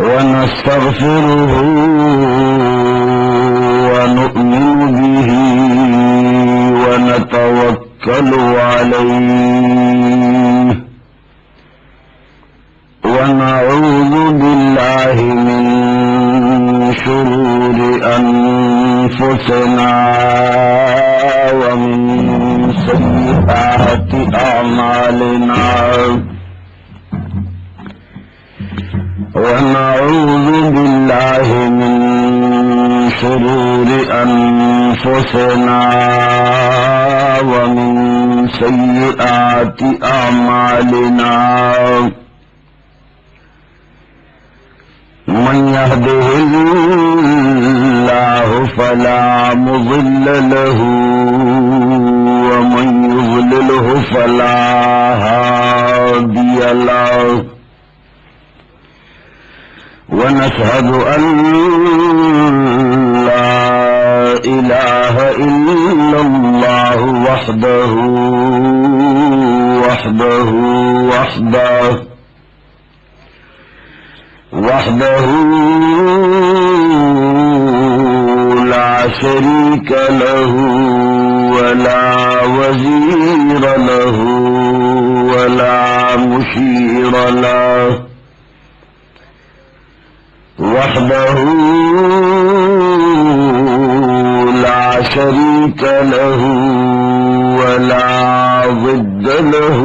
ونستغفره ونؤمن به ونتوكل عليه ونعوذ بالله من شرور أنفسنا ومن سيئات أعمالنا ونعوذ بالله من شرور أنفسنا ومن سيئات أعمالنا من يهده الله فلا مضل له ومن يضلله فلا هادي له ونشهد أن لا إله إلا الله وحده لا شريك له ولا وزير له ولا مشير له وحده لا شريك له ولا ضد له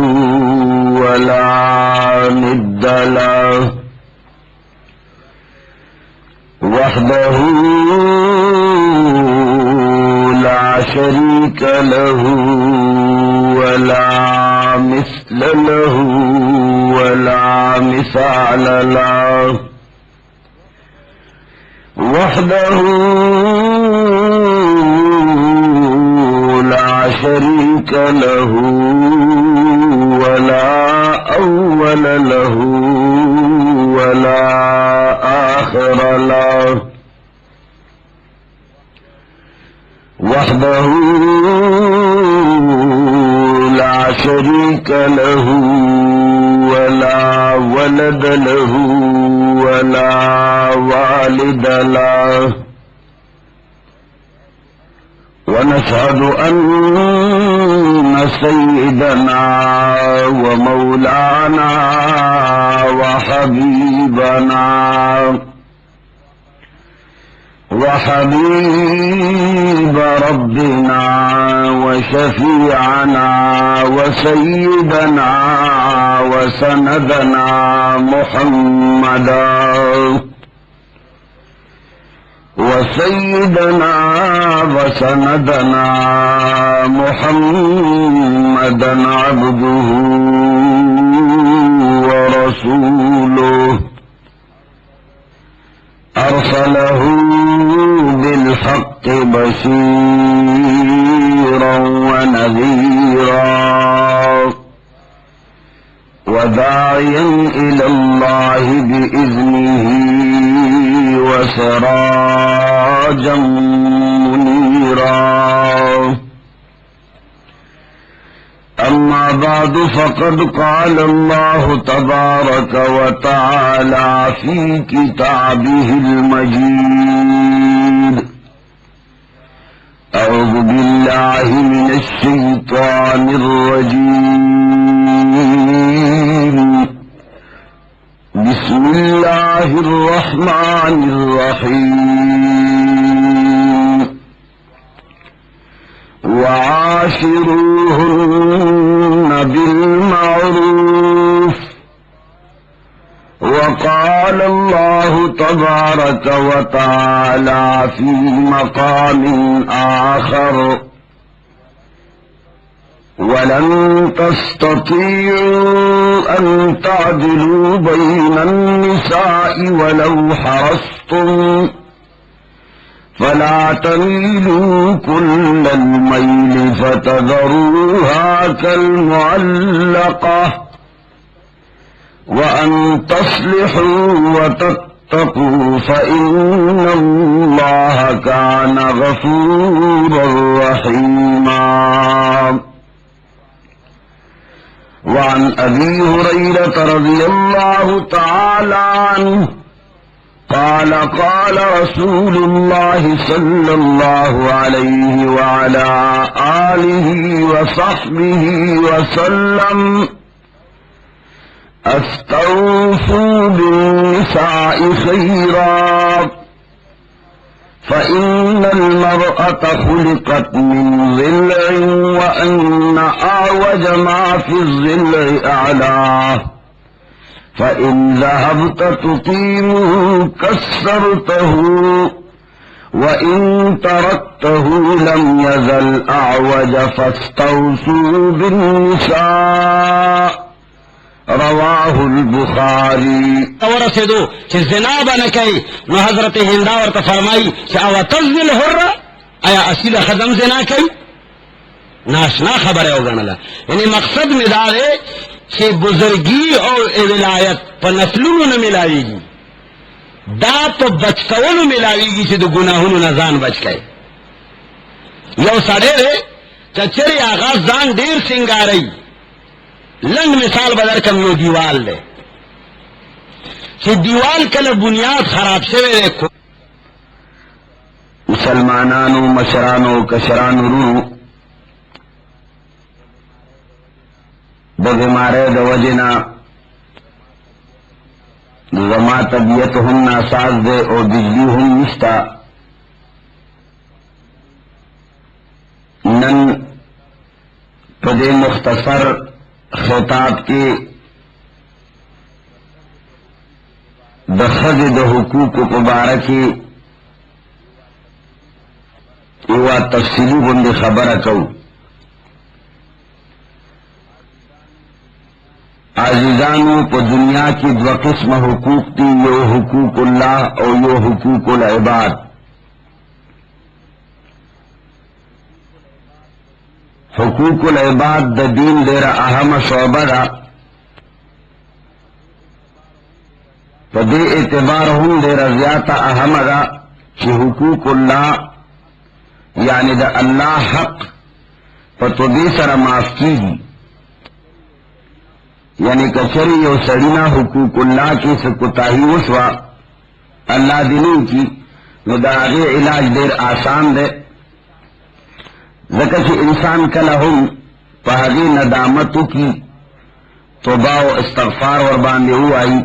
ولا ند له وحده لا شريك له ولا مثل له ولا مثال له وحده لا شريك له ولا أول له ولا آخر له وحده لا شريك له ولا ولد له ولا والد له ونشهد أن سيدنا ومولانا وحبيب ربنا وشفيعنا وسيدنا وسندنا محمدا وسيدنا وسندنا محمدا عبده ورسوله أرسله بالحق بشيرا ونذيرا وداعيا إلى الله بإذنه وسراجا منيرا أما بعد فقد قال الله تبارك وتعالى في كتابه المجيد أعوذ بالله من الشيطان الرجيم بسم الله الرحمن الرحيم وعاشروهن بالمعروف وقال الله تبارك وتعالى في مقام آخر ولن تستطيعوا أن تعدلوا بين النساء ولو حرصتم فلا تميلوا كل الميل فتذروها كالمعلقة وأن تصلحوا وتتقوا فإن الله كان غفورا رحيما وعن أبي هريرة رضي الله تعالى عنه قال قال رسول الله صلى الله عليه وعلى آله وصحبه وسلم استوصوا بالنساء خيرا فإن المرأة خلقت من ضلع وأن أعوج ما في الضلع أعلاه فإن ذهبت تقيمه كسرته وإن تركته لم يزل أعوج فاستوصوا بالنساء رواه البخاری. ورسدو چھ زنا بنا کئی نو حضرت ہندا ورطا فرمائی چھ او تزل حر آیا اصیل خدم زنا کئی ناشنا خبر ہے ہوگانا. یعنی مقصد میں دارے چھ بزرگی اور ولایت پا نسلونو نہ ملاوی گی دا تو بچکونو ملاوی گی چھ دو گناہونو نزان بچ کئی. یو سڑے رے چچری آغاز زان دیر سنگاری لنگ مثال بدر کم یو دیوال لے کہ دیوال کل بنیاد خراب سے دیکھو مسلمانانو مشرانو کشرانو رو دا بیمارے دا وجنا زما طبیعت ہم ناساز دے اور بجلی ہم نشتا نن پدے مختصر خطاب کی دخد د حقوق مبارکی ایوا تفصیلی بندی خبر کو. عزیزانو پا دنیا کی دو قسم حقوق تی، یو حقوق اللہ اور یو حقوق العباد. حقوق العباد دا دین دیر اہم شعبہ دا پا دے اعتبار ہم دیر زیادہ اہم دا کہ حقوق اللہ یعنی دا اللہ حق پا تو دے سر معاف کی گی. یعنی کچری یو سڑینا حقوق اللہ کی سکتاہی وشوا اللہ دنوں کی نو دا آگے علاج دیر آسان دے. ذکر کہ انسان کلہم پہاگی ندامتو کی توبہ و استغفار اور باندے ہوائی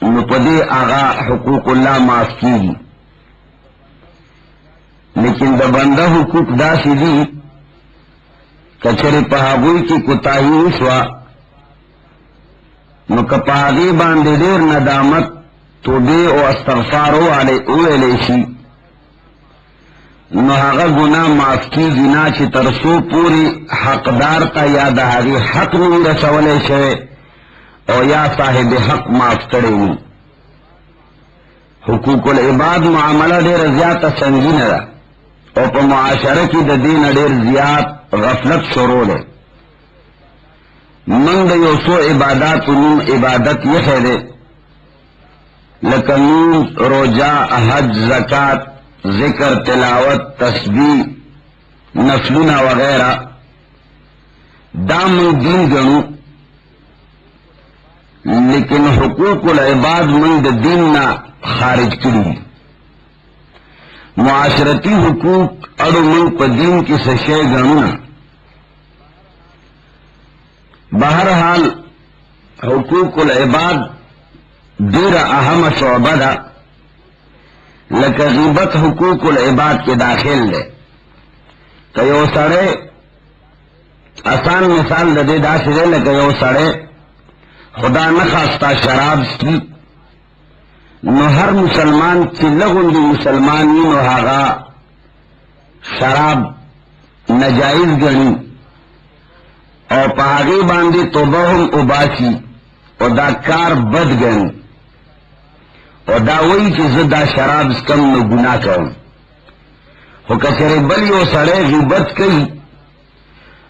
نپدے آغا حقوق اللہ معاف کی گی. لیکن دا بندہ حقوق دا سی دی کچھر پہاگوئی کی کتاہی وشوا نکپہاگی باندے دیر ندامت توبے و استغفارو اوے لیشی نو هغه گناہ معاف کیږي نه چې ترسو پوری حقدار تا یا د هغه حق نه رسولې شي او یا صاحب حق معاف کړي نو. حقوق العباد معاملہ ډېر زیاته سنگینه ده او په معاشره کې د دین ډېر زیات غفلت شروع ده. من د یو څو عبادات نوم عبادت یې خیره لکه نوم روزه حج زکات ذکر تلاوت تسبیح نفلنا وغیرہ دام دین گنو. لیکن حقوق العباد من دین نہ خارج کری. معاشرتی حقوق اڑو من پا دین کی سشے گنونا. بہرحال حقوق العباد دیر اہم شعبہ دا لکہ غیبت حقوق العباد کے داخل دے. کہ یو سڑے آسان مثال دے دا سرے لکہ یو سڑے خدا نخواستہ شراب کی نو ہر مسلمان چلگن دی مسلمانی نو ہاگا شراب نجائز گنی اور پہاگی باندی توبہم اباسی اور دا کار بد گنی اور دا وہی کہ زدہ شراب کم نو گناہ کروں. ہو کچرے بلی و سڑے غیبت کئی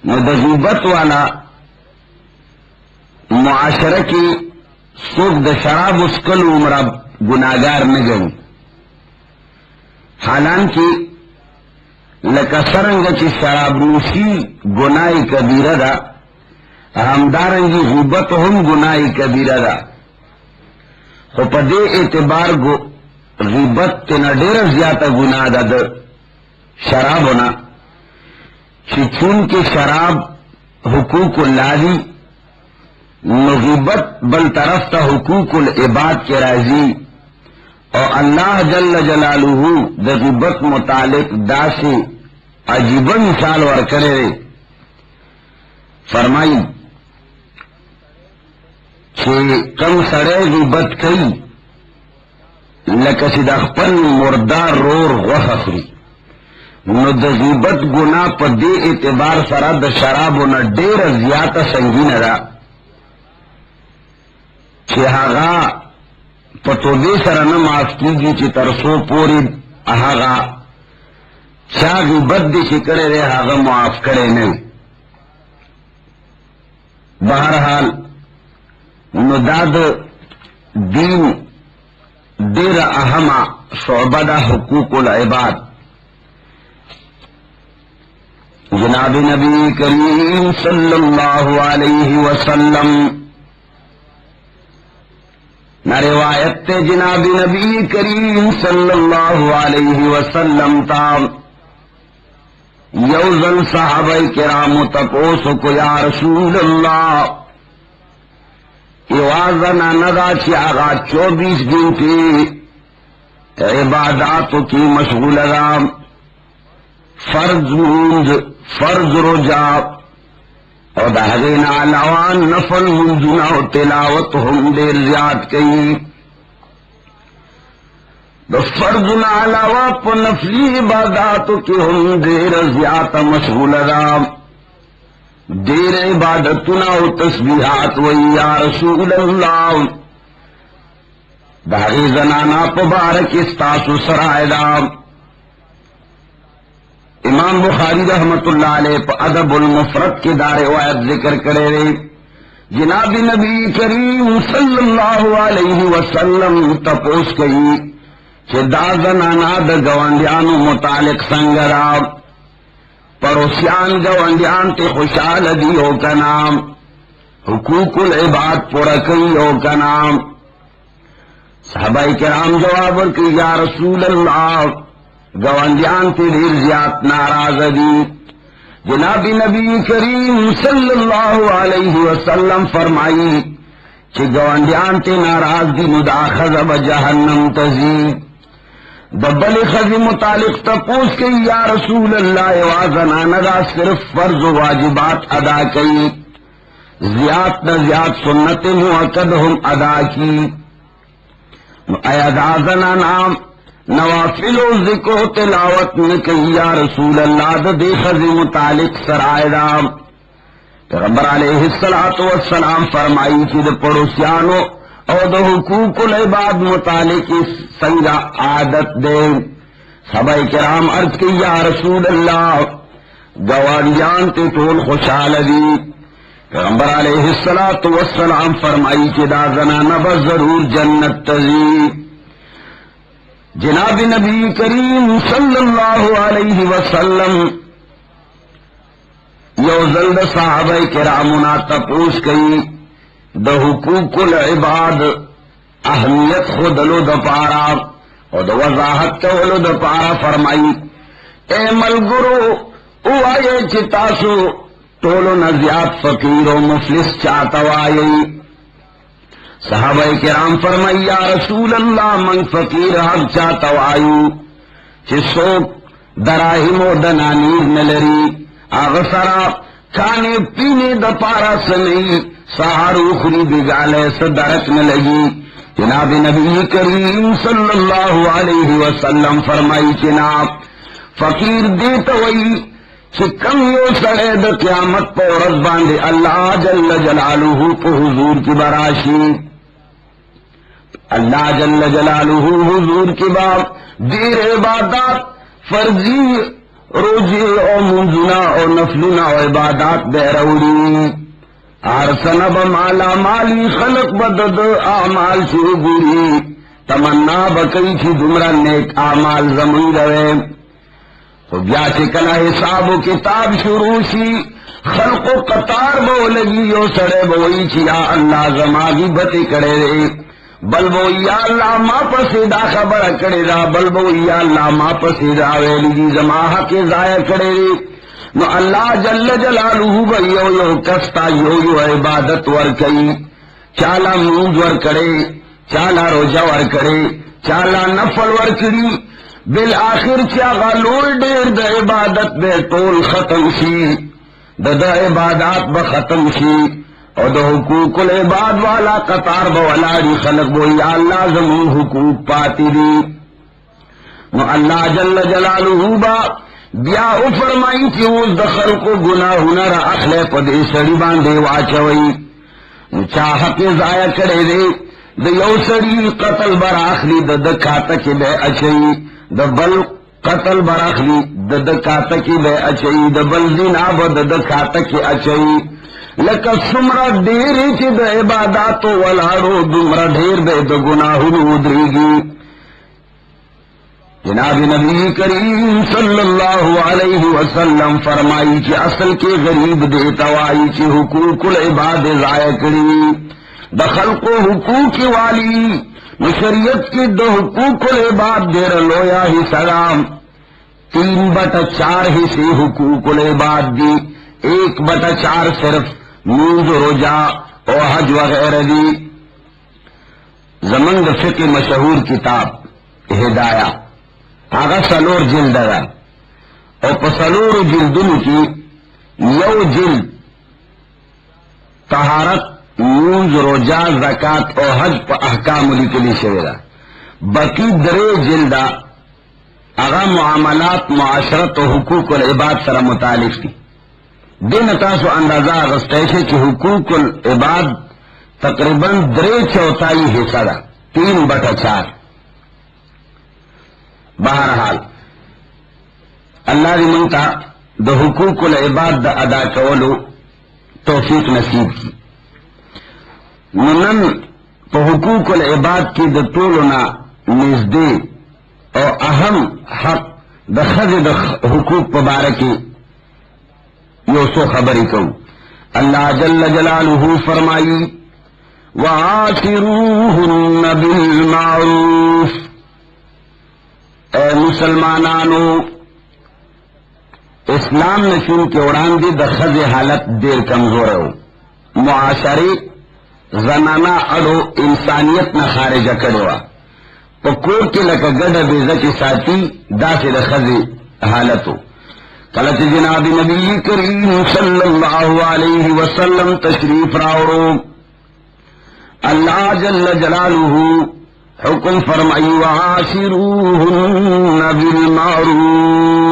نو دا غیبت والا معاشرہ کی سوک دا شراب اسکل عمرہ گناہگار نگن. حالانکہ لکا سرنگا چی شراب نوشی گناہ کبیرہ دا ہمدارنگی غیبت ہم گناہ کبیرہ دا، خو پا دے اعتبار غیبت تینا دیر زیادہ گناہ دا دا شراب ہونا، چون کے شراب حقوق اللہ دی، غیبت بل طرف تا حقوق العباد کے راضی، اور اللہ جل جلالہ دا غیبت متعلق دا سے عجیب مثال ورکرے رے، فرمائی چھے کم سڑے غیبت کئی لکسی دا خپل مردار رور غوخ اخری، نو دا غیبت گناہ پا دے اعتبار سرا دا شرابونا دیر زیادہ سنگین دا چھے آغا پتو دے سرا نماز کی گی چی ترسو پوری آغا چاہ غیبت دے چی کرے رے آغا معاف کرے نہیں. بہرحال نو داد دین دیر اہما شعبہ دا حقوق العباد. جناب نبی کریم صلی اللہ علیہ وسلم نہ روایت تے جناب نبی کریم صلی اللہ علیہ وسلم تا یوزن صحابہ کرام تپوسو کو یا رسول اللہ ایوازنا ندا چی آغا 24 گھنٹے عباداتوں کی مشغول رام، فرض منز، فرض رجا اور دہرینا علاوان نفل منزنا و تلاوت ہم دیر زیاد کئی. فرضنا علاوہ پا نفلی عباداتوں کی ہم دیر زیادہ مشغول رام، دیر عبادتنا و تسبیحات و یا رسول اللہ دہری زنانا پبارک استاسو سرائے دام. امام بخاری رحمت اللہ علیہ پا ادب المفرد کے دار روایت ذکر کرے رہے جناب نبی کریم صلی اللہ علیہ وسلم تپوس کئی کہ دا زنانا دا گوانڈیانو متعلق سنگرام پروسیان گوانڈیان تے خوشحال دیو کا نام، حقوق العباد پورا کئیو کا نام. صحابہ کرام جواب ورکی یا رسول اللہ گوانڈیان تے دیر زیاد ناراض دی. جناب نبی کریم صلی اللہ علیہ وسلم فرمائی کہ گوانڈیان تے ناراض دی مداخذ بجہنم تزید. دبل خزی متعلق تپوس کی یا رسول اللہ وازنا ندا صرف فرض و واجبات ادا کی، زیاد نہ زیاد سنت مؤکد ہم ادا کی. ایدازنا نام نوافل و ذکر و تلاوت نکی یا رسول اللہ دے خزی متعلق سرائے دام. پیغمبر علیہ السلام فرمائی کہ دے پڑوسیانو اور دو حقوق العباد متعلق سنگا عادت دے. صحابہ کرام عرض کی یا رسول اللہ گوانڈیان تے طول خوشحال دی. پیغمبر علیہ السلام فرمائی کہ دا زنانہ بس ضرور جنت تزی. جناب نبی کریم صلی اللہ علیہ وسلم یو زلد صحابہ کرامنا تپوس کئی دا حقوق العباد اہمیت خودلو دا پارا اور دا وضاحت کولو دا پارا فرمائی اے ملگرو او آئے چتاسو تولو نزیاد فقیر و مفلس چاہتوائی. صحابہ کرام فرمائی یا رسول اللہ من فقیر حق چاہتوائیو چی سوک دراہم و دنانیر نلری آغسرا کھانے پینے دا پارا سنئی سہار اخری بگالے صدرک نہ لگی. جناب نبی کریم صلی اللہ علیہ وسلم فرمائی جناب فقیر دیتا وئی چھ کم یو سڑے دا قیامت پا ورز باندے اللہ جل جلالہ پا حضور کی براشی. اللہ جل جلالہ حضور کی بار دیر عبادات فرضی روزی او منزنا او نفلنا و عبادات بیروڑی آرسنب مالا مالی خلق بدد اعمال سے گوری تمنا بکئی تھی دمرا نیک اعمال زمین روے. خود یا چکلا حساب و کتاب شروع سی خلق و قطار بو لگی یو سڑے بوئی چی یا اللہ زماغی بتی کرے رے، بل بوئی یا اللہ ما پسیدہ خبر کرے دا، بل بوئی یا اللہ ما پسیدہ ویلی دی زماہا کے ضائع کرے رے. نو اللہ جل جلالہ بھئی یو کستا یو عبادت ور کئی، چالا مونج ور کرے، چالا روجہ ور کرے، چالا نفل ور کری، بالآخر چا غلول دیر دا عبادت بے طول ختم شی، دا عبادات با ختم شی، اور دا حقوق العباد والا قطار با ولاری خلق بو یا اللہ زمون حقوق پاتی دی. نو اللہ جل جلالہ با بیا او فرمائی چی اوز دا خلق و گناہونا را اخلے پا دے سڑی باندے واچوئی، نو چاہ کے ضائع کرے دے، دا یو سڑی قتل براخلی دا دکاتا کی بے اچھئی، دا بل قتل براخلی دا دکاتا کی بے اچھئی، دا بل زنا با دا دکاتا کی اچھئی، لکا سمرا دیری چی دا عباداتو والارو دمرا دیر بے دا گناہون ادریگی. جناب نبی کریم صلی اللہ علیہ وسلم فرمائی کہ اصل کے غریب دیتوائی کی حقوق العباد ضائع کری، دا خلق و حقوق والی شریعت کی دو حقوق العباد دیر لویا ہی سلام، 3/4 حصے حقوق العباد دی، 1/4 صرف نیوز روجہ اور حج وغیرہ دی. زمن فقہ مشہور کتاب ہدایہ آغا سلور جلد دا، اور پسلور جلدن کی یو جلد طہارت نیوز روجہ زکاة اور حج پا احکام لکلی شویدہ، باقی درے جلدہ آغا معاملات معاشرت و حقوق العباد سر متعلق تھی. دین تاسو اندازہ اغسطیشے کی حقوق العباد تقریباً 3/4 حصہ دا، 3/4. بہرحال اللہ دی منتا دا حقوق العباد دا ادا کولو توفیق نصیب کی. نن پا حقوق العباد کی دا طولنا نزدے اور اہم حق دا خز دا حقوق پبارکی یو سو خبری کو. اللہ جل جلالہ فرمائی وَعَاشِرُوهُنَّ بِالْمَعْرُوفِ، اے مسلمانانو اسلام نے چون کے اڑان دی دا خز حالت دیر کمزور ہو، معاشرے زنانا اڑو انسانیت نہ خارجہ کڑوا، پکور کے لکا گڑ بیزا کی ساتھی دا سے دا خز حالت ہو. قلت جناب نبی کریم صلی اللہ علیہ وسلم تشریف راوڑو، اللہ جل جلالہ حکم فرمائی وعاشروہن بالمعروف.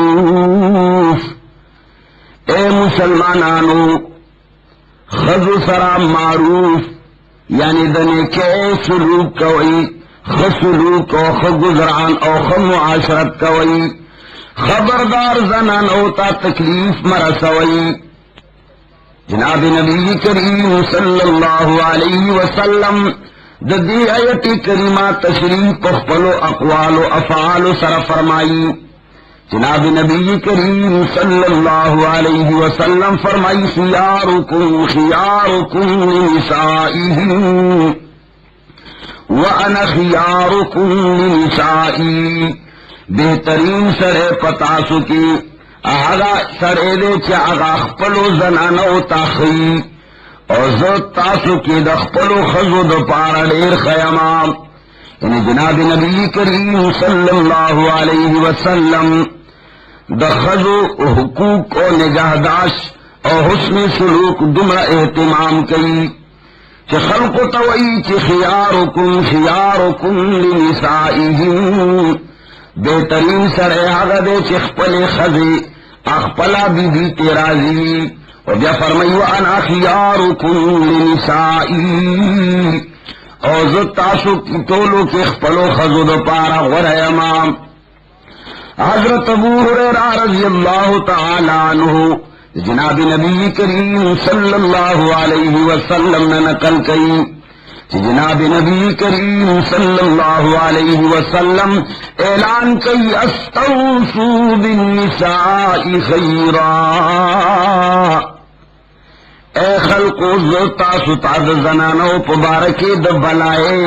اے مسلمانانو خذو سرا معروف یعنی دنے کے سلوک کوئی، خسلوک او خگزران او خمعاشرت کوئی، خبردار زنان اوتا تکلیف مرسوئی. جناب نبی کریم صلی اللہ علیہ وسلم دی آیت کریمہ تشریف پخپلو اقوال و افعال سر فرمائی. جناب نبی کریم صلی اللہ علیہ وسلم فرمائی خیارکم خیارکم لنسائہم وانا خیارکم لنسائی. بہترین سرے پتاسو کی آغا سرے دے چا آغا خپلو زنانو تاخی اور زود تاسو کی دخپلو خزو دو پارا دیر خیمام. یعنی جناب نبی کریم صلی اللہ علیہ وسلم دخزو حقوق و نگہداشت اور حسن سلوک دمرا اہتمام کی کہ خلق توئی چی خیارکم خیارکم لنسائہم. بہترین سرے آغا دے چی خپل خزی اخپلا بی بی تیرازی اور بیا فرمائی وانا خیارکم لنسائی اور زد تاسو کی تولو کی خپلو خزو دو پارا غر امام. حضرت ابو ہریرہ رضی اللہ تعالی عنہ جناب نبی کریم صلی اللہ علیہ وسلم نے نقل کی کہ جناب نبی کریم صلی اللہ علیہ وسلم اعلان کی استوصوا بالنساء خیرا. اے خلقو زتا ستاد زنانو پبارکی د بلائے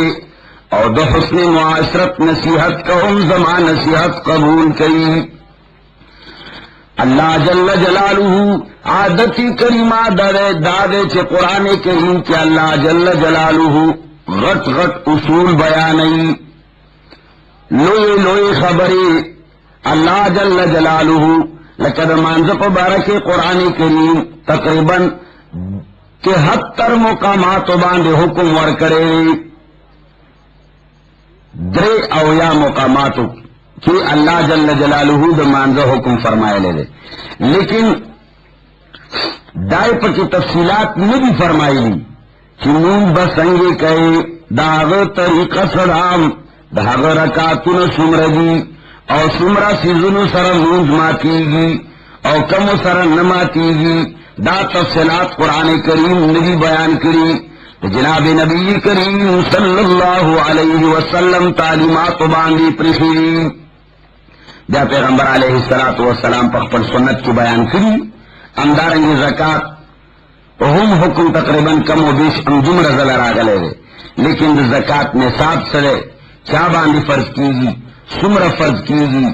او د حسن معاشرت نصیحت کہم زمان نصیحت قبول کئی. اللہ جل جلالہ عادتی کریمہ دادے چے قرآن کریم کے اللہ جل جلالہ غٹ غٹ اصول بیانئی لوئی لوئی خبری. اللہ جل جلالہ لقد مانزق بارک قرآن کریم تقریباً 73 مقامات باندے حکم ور کرے. درے او یا مقاماتو کہ اللہ جل جلالہ دا مانزہ حکم فرمائے لے دے، لیکن دائے پر کی تفصیلات نہیں فرمائی لی کہ نون بسنگے کئے داغ طریقہ سرام داغ رکاتن سمردی او سمرہ سیزن سر نونز ماتی گی او کم سر نماتی گی. دا تفصیلات قرآن کریم نبی بیان کری. جناب نبی کریم صلی اللہ علیہ وسلم تعلیمات باندی پرخیری. بیا پیغمبر علیہ السلام پر سنت کی بیان کری. اندارنگی زکاة ہم حکم تقریباً کم و بیش انجم رضل راگلے دے، لیکن زکاة نصاب سرے چا باندی فرض کی گی، سمر فرض کی گی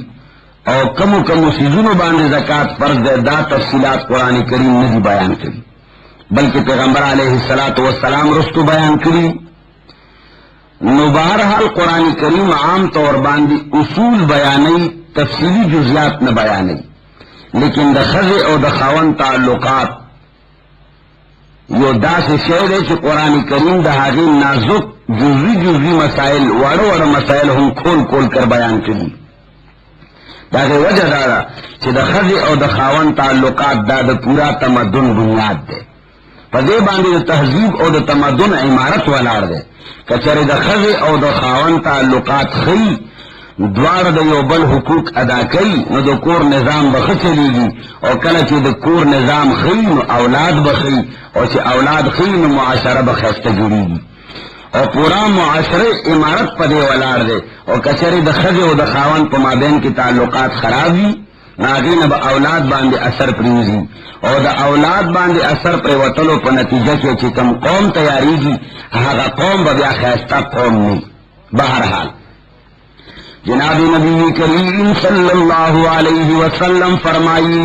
اور کمو کمو سیزنو باندی زکاة فرض دے. دا تفصیلات قرآن کریم نہیں بیان کری، بلکہ پیغمبر علیہ السلام رستو بیان کری. نو بہرحال قرآن کریم عام طور باندی اصول بیانی، تفصیلی جزیات نہ بیانی، لیکن دا خز او دا خاون تعلقات یو دا سے شعر ہے کہ قرآن کریم دا حاضر نازک جزوی مسائل وڑو مسائل ہم کھول کھول کر بیان کری. دا دے وجہ دارا کہ دا خز او دا خاون تعلقات دا دا پورا تمدن بنیاد دے. پدے باندې د تہذیب او د تمدن عمارت ولاړ دی. کچره د خزه او د خاون تعلقات خی دوار د یو بل حقوق ادا کوي نو د کور نظام به چلیږي، او کله چې د کور نظام خی نو اولاد بخی، او چې اولاد خی نو معاشره به خسته جوړیږي او پورا معاشره عمارت پدې ولاړ دی. او کچره د خزه او د خاون په مابین کې تعلقات خراب وي ناغین با اولاد باندې اثر پریوزی، او دا اولاد باندې اثر پر وطلو په نتیجه کې چې کم قوم تیاریږي هغه قوم به بیا خیسته قوم نه. بہرحال جناب نبی کریم صلی اللہ علیہ وسلم فرمائی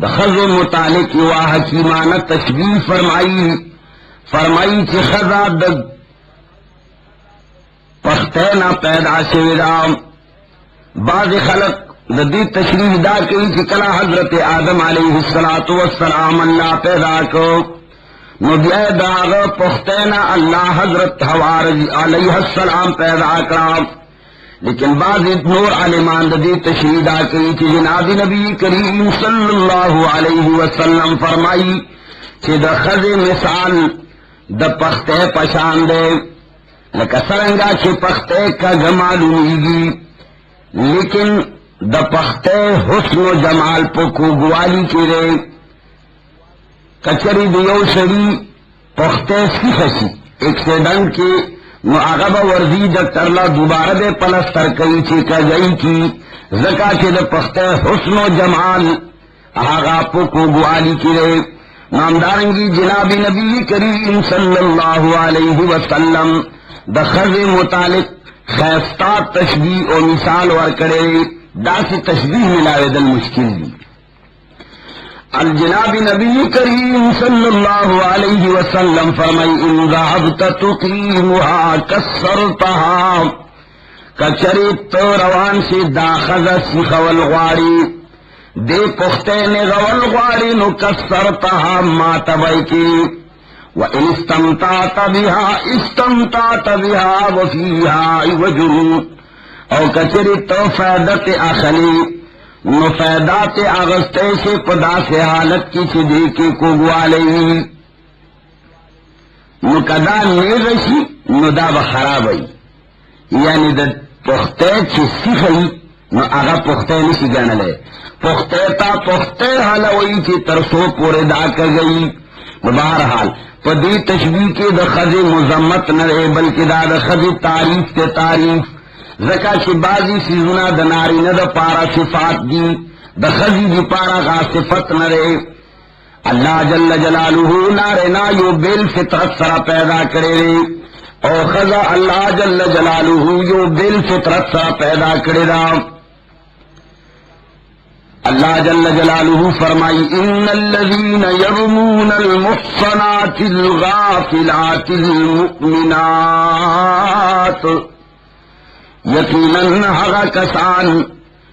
دا خزو متعلق و حکیمانہ تشبیہ فرمائی کہ خزا دا پختینا پیدا شویدام. بعض خلق دی تشریح دا کئی کہ کلا حضرت آدم علیہ السلام اللہ پیدا کو نو بیا داغ پختینا اللہ حضرت حوا علیہ السلام پیدا کرام. لیکن بعض نور عالمان دی تشریح دا کئی کہ جناب نبی کریم صلی اللہ علیہ وسلم فرمائی کہ دا خز مثال دا پختے پشان دے لکا سرنگا چھ پختے کا جمالونیگی، لیکن دا پختے حسن و جمال پو کو گوالی کی رے. کچری دیو شری پختے سیخسی ایکسیڈنٹ کی نو آغا ورزی ڈاکٹر لا دوبارہ دے پلستر کئی چی کا گئی کی زکا چی دا پختے حسن و جمال آغا پو کو گوالی کی رے. نامدارنگی جناب نبی کریم صلی اللہ علیہ وسلم دا خز متعلق خیستہ تشبیح و مثال ورکڑے دا سی تشبیح ملاوے دل مشکل دی. الجناب نبی کریم صلی اللہ علیہ وسلم فرمائی ان ذہبت تقیمها کسرتها، کچری تو روان سے دا خز سیخول غواری دے پختے نے غول غواری نو کسرتها ماتبائی کی وَإِنِ اسْتَمْتَعْتَ بِهَا اسْتَمْتَعْتَ بِهَا وَفِيهَا وَجُرُ، او کچری تو فیدت اخلی نو فیدات اغسطے سے پدا سے حالت کی چدی کی کو گوالی نو کدا نیرشی نو دا بخرابی، یعنی دا پختے چی سیخی نو اغا پختے نشی گنلے، پختے تا پختے حلوئی چی ترسو پورے دا کر گئی. بہرحال پدی تشبیح کے دا خز مذمت نہ رہے بلکہ دا خز تعریف کے تعریف زکا چی بازی سیزنا دا ناری نہ دا پارا صفات دی دا خزی دی پارا غا صفت نہ رہے. اللہ جل جلالہ نارنا یو بیل فطرت سرا پیدا کرے رے او خزا اللہ جل جلالہ یو بیل فطرت سرا پیدا کرے را اللہ جل جلالہ فرمائی ان الذین یرمون المحصنات الغافلات المؤمنات یقیناً ہغا کسان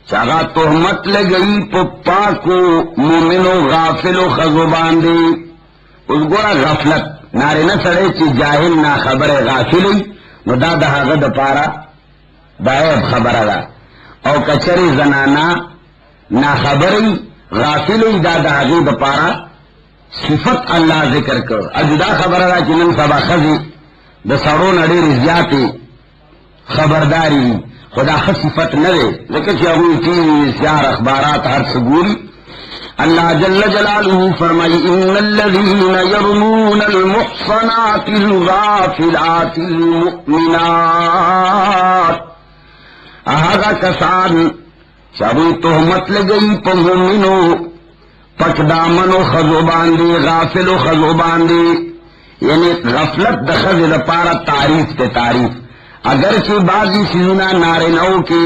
چاگا تہمت لگئی پاکو مومنو غافلو خزو باندے اس گورا غفلت نارے نہ سڑے چی جاہل نا خبر غافلی نو دا دا ہغا دا پارا دا عیب خبر دا او کچری زنانا نا خبری غافلی دا دا ہغا دا پارا صفت اللہ ذکر کر اجدا خبر دا چنن سبا خزی دا سڑو نڑی رضیاتی خبرداری خدا صفت نہ دے لیکن چاہوئی چیز سیار اخبارات ہر سگوری اللہ جل جلالہ فرمائی ان الذین یرمون المحصنات الغافلات المؤمنات اہاگا کسان چاہوئی تہمت لگئی پا مومنو پک دامنو خزو باندے غافلو خزو باندے یعنی غفلت دخل پارا تعریف تے تعریف اگرچہ بعضی سیزنا نارینو کی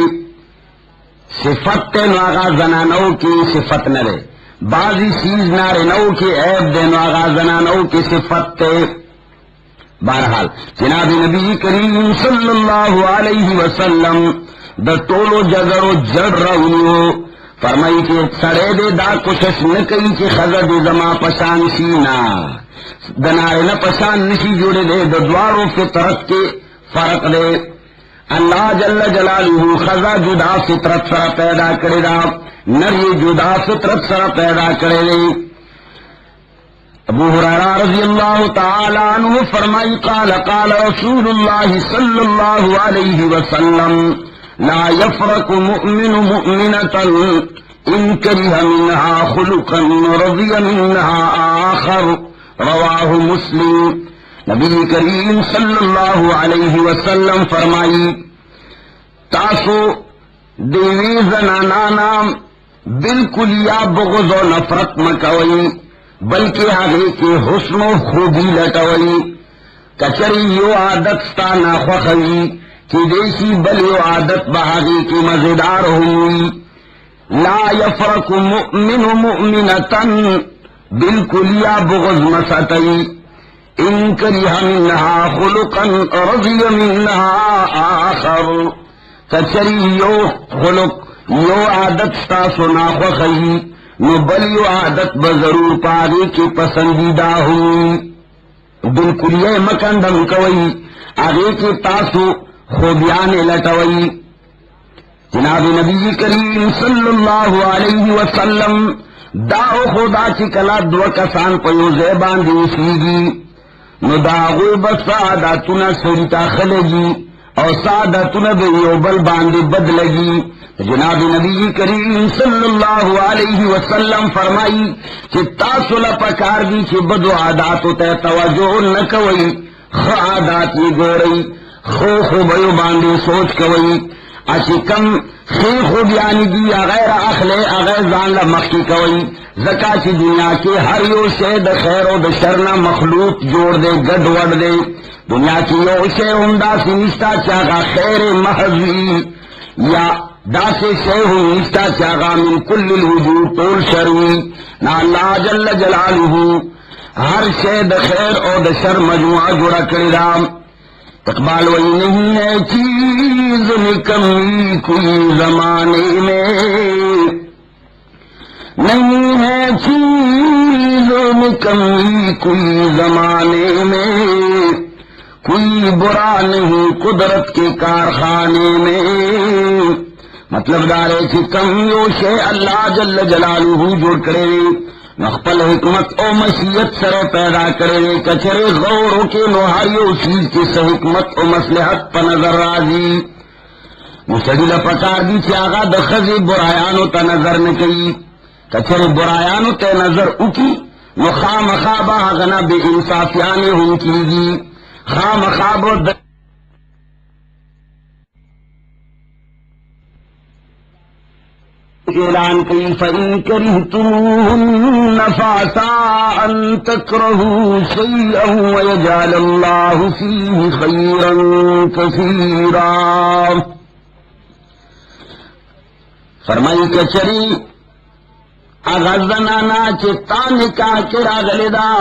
صفت تے نواغا زنانو کی صفت نہ رہے بعضی چیز نارینو کی عیب دے نواغا زنانو کی صفت تے بہرحال جناب نبی کریم صلی اللہ علیہ وسلم دا ٹولو جگرو جڑ رہنیو فرمائی کہ سڑے دے دا کوشش نہ کئی کہ خزد زما پشان سینا دنارے نہ پشان نشی جوڑے دے دا دوارو فطرت کے فرق دے اللہ جل جلالہ خزا جدا فطرت سرا پیدا کرے دا نری جدا فطرت سرا پیدا کرے دے ابو ہریرہ رضی اللہ تعالی عنہ فرمائی قال قال رسول اللہ صلی اللہ علیہ وسلم لا يفرق مؤمن مؤمنة ان کرہ منها خلقا رضی منها آخر رواہ مسلم نبی کریم صلی اللہ علیہ وسلم فرمائی تاسو دیوی زنانانا بالکل یا بغض و نفرت مکوئی بلکہ آگے کے حسن و خوبی لٹوئی کچری یو عادت ستا ناخوخوی کی دیسی بل یو عادت بہاگے کی مزیدار ہوئی لا یفرق مؤمن مؤمنتا بالکل یا بغض مسطئی ان کرہ منها خلقا رضی منها آخر کچری یو خلق یو عادت ستا سنا خوخی نو بل یو عادت بضرور پاگے کی پسندیدہ ہوئی بالکل یہ مکندم کوئی آگے کی تاسو خوبیان لٹوئی جناب نبی کریم صلی اللہ علیہ وسلم داو خدا چی کلا دو کسان پیو زیبان دیسیگی نو داغوی بس سعاداتنا سریتا خلگی او سعاداتنا بیو بل باندی بدلگی جناب نبی کریم صلی اللہ علیہ وسلم فرمائی کہ تاسو لپکار دی چی بدو عاداتو تے توجہ نکوئی خو عادات یہ گورئی خو بیو باندی سوچ کوئی اچھی کم خوب یعنی دی غیر اخلے اغیر زان لمخی کوئی زکا چی دنیا کے ہر یو شے دا خیر و دا شرنا مخلوق جوڑ دے گڈ وڈ دے دنیا کی یو شے ہندا سی نشتا چاگا خیر محضی یا دا سے شے ہوں نشتا چاگا من کل الوجود طول شروی نا اللہ جل جلالہ ہر شے دا خیر و دا شر مجموعہ جوڑا کردام اقبال وہی نہیں ہے چیز کمی کوئی زمانے میں نہیں ہے چیز کمی کوئی زمانے میں کوئی برا نہیں قدرت کے کارخانے میں مطلب دارے کی کم یو شے اللہ جل جلالہ جوڑ کرے نخپل حکمت او مشیت سر پیدا کرے کچرے غورو کے نوہاریو چیز کی سا حکمت او مصلحت پا نظر راضی مستدل پکار دی چی آغا دخزی برایانو تا نظر نکی کچرے برایانو تا نظر اکی نو خام خوابا آغنا بے انصافیانے ہم کی گی خام خوابو اعلان کی فَإِن كَرِهْتُمُوهُنَّ فَعَسَىٰ أَن تَكْرَهُوا شَيْئًا وَيَجْعَلَ اللَّهُ فِيهِ خَيْرًا كَثِيرًا. فرمائی کہ چری اغا زنانا چتا نکاح کرا غلدا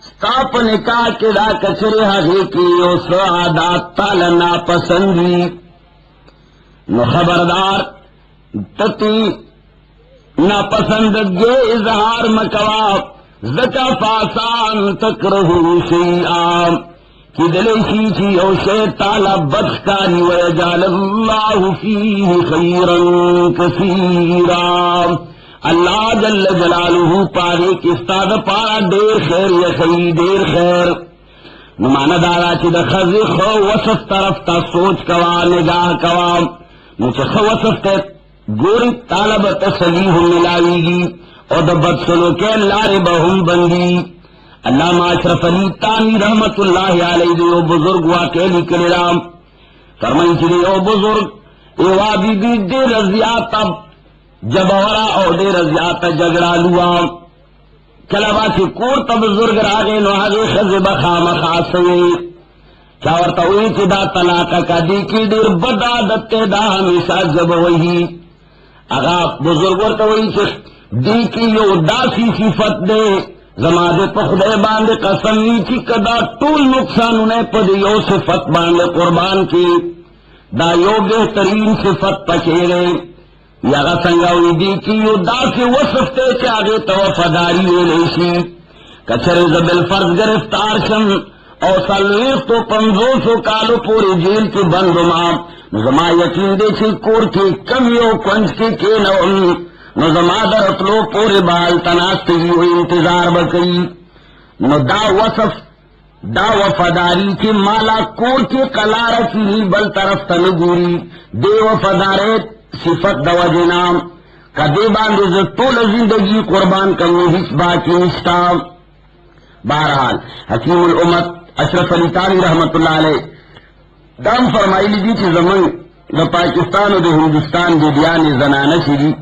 ستاپ نکاح کرا کچرے حقی کی او سعادات تالنا پسندی نو خبردار تتی ناپسند گے اظہار مکوا زکا فاسان تکرہو شیئا کی دلیشی چی او شیطالا بدخکاری ویجعل اللہ فیہ خیرا کثیرا. اللہ جل جلالہ پارے کستاد پارا دیر خیر یخی دیر خیر نمانا دارا چی دا خزی خو وصف طرف تا سوچ کوا نگاہ کوا نوچے خو وصف تے گوری طالب تسلیح ملاوی گی اور دا بد سلوکے لارے بہم بندی. علامہ اشرف علی تانی رحمت اللہ علیہ دیو بزرگ واقعی لکلی رام فرمائی چلی او بزرگ ایوا بی بی دیر زیادہ جبورا او دیر زیادہ جگڑا لوا کلبا چی کور تا بزرگ راگے نو آگے خزب خام خاصوی چاورتا ہوئی چی دا طلاقہ کا دی کی دیر بدا دتے دا ہمیشہ جب وہی اگا بزرگ ورتا ہوئی چی دی کی یو دا سی صفت دے زمادے پخدے باندے قسمی چی کدا طول نقصان انہیں پد یو صفت باندے قربان کی دا یو بہترین صفت پچیرے یا غا سنگاوی دی کی یو دا سی وصفتے چی آگے تو وفاداری ویلیشی کچھر زبل فرض گرفتار شم او سلویخ تو 500 کالو پوری جیل کی بندما زما یقین دے چی کور کی کمیو کنج کی نوم نو زما در اطلو پوری بال تناستی ہوئی انتظار بکئی نو دا وصف دا وفاداری کی مالا کور کی قلارہ کی بل طرف تنگوری دے وفادارت صفت دو جنام کا دے باندے طول زندگی قربان کرنے حس باقی نشتا. بہرحال حکیم الامت اشرف علی تانی رحمت اللہ علیہ دام فرمائی لی دی چی زمن دا پاکستان و دا ہندوستان دی دیان زنانہ شری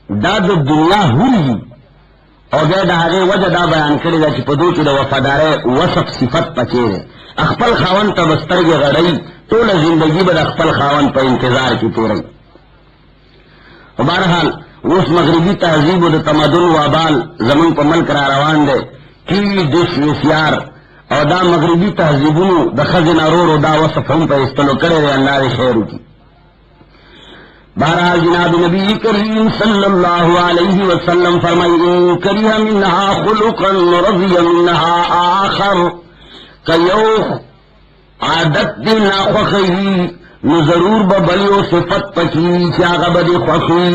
دا دا دنیا ہوئی اور دا آگے وجہ دا بیان کرے دا چی پدو چی دا وفادارے وصف صفت پچے اخپل خاون تا بستر کے غرئی طول زندگی بد اخپل خاون پا انتظار کی تورئی. بہرحال اس مغربی تہذیب و دا تمدن و آبال زمن پا ملک را روان دے ٹی وی ڈش ویسیار اور دا مغربی تہذیبونو دا خزن ارور دا وصف ہم پا استلو کرے دے اللہ دے خیرو کی. بہرحال جناب نبی کریم صلی اللہ علیہ وسلم فرمائی کریہ منہا خلقا رضی منہا آخر کیو عادت دی ناخوخی نو ضرور ببلیو صفت پچی چاگا بدی خوخی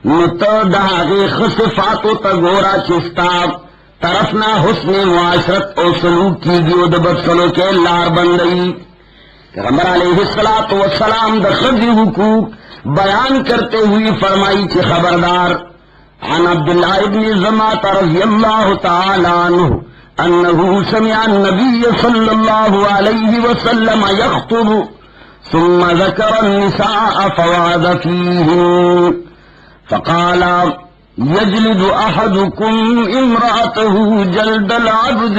نو تا داغی خصفاتو تا گورا چستا طرفنا حسن معاشرت او سلوک کی گیو دبت سلوک لار بندئی. پیغمبر علیہ السلام دا خضی حقوق بیان کرتے ہوئی فرمائی کہ خبردار عن عبداللہ ابن زمات رضی اللہ تعالی عنہ انہو سمع النبی صلی اللہ علیہ وسلم یخطب ثم ذکر النساء فوعد فیہن فقال یجلد احدکم امرأته جلد العبد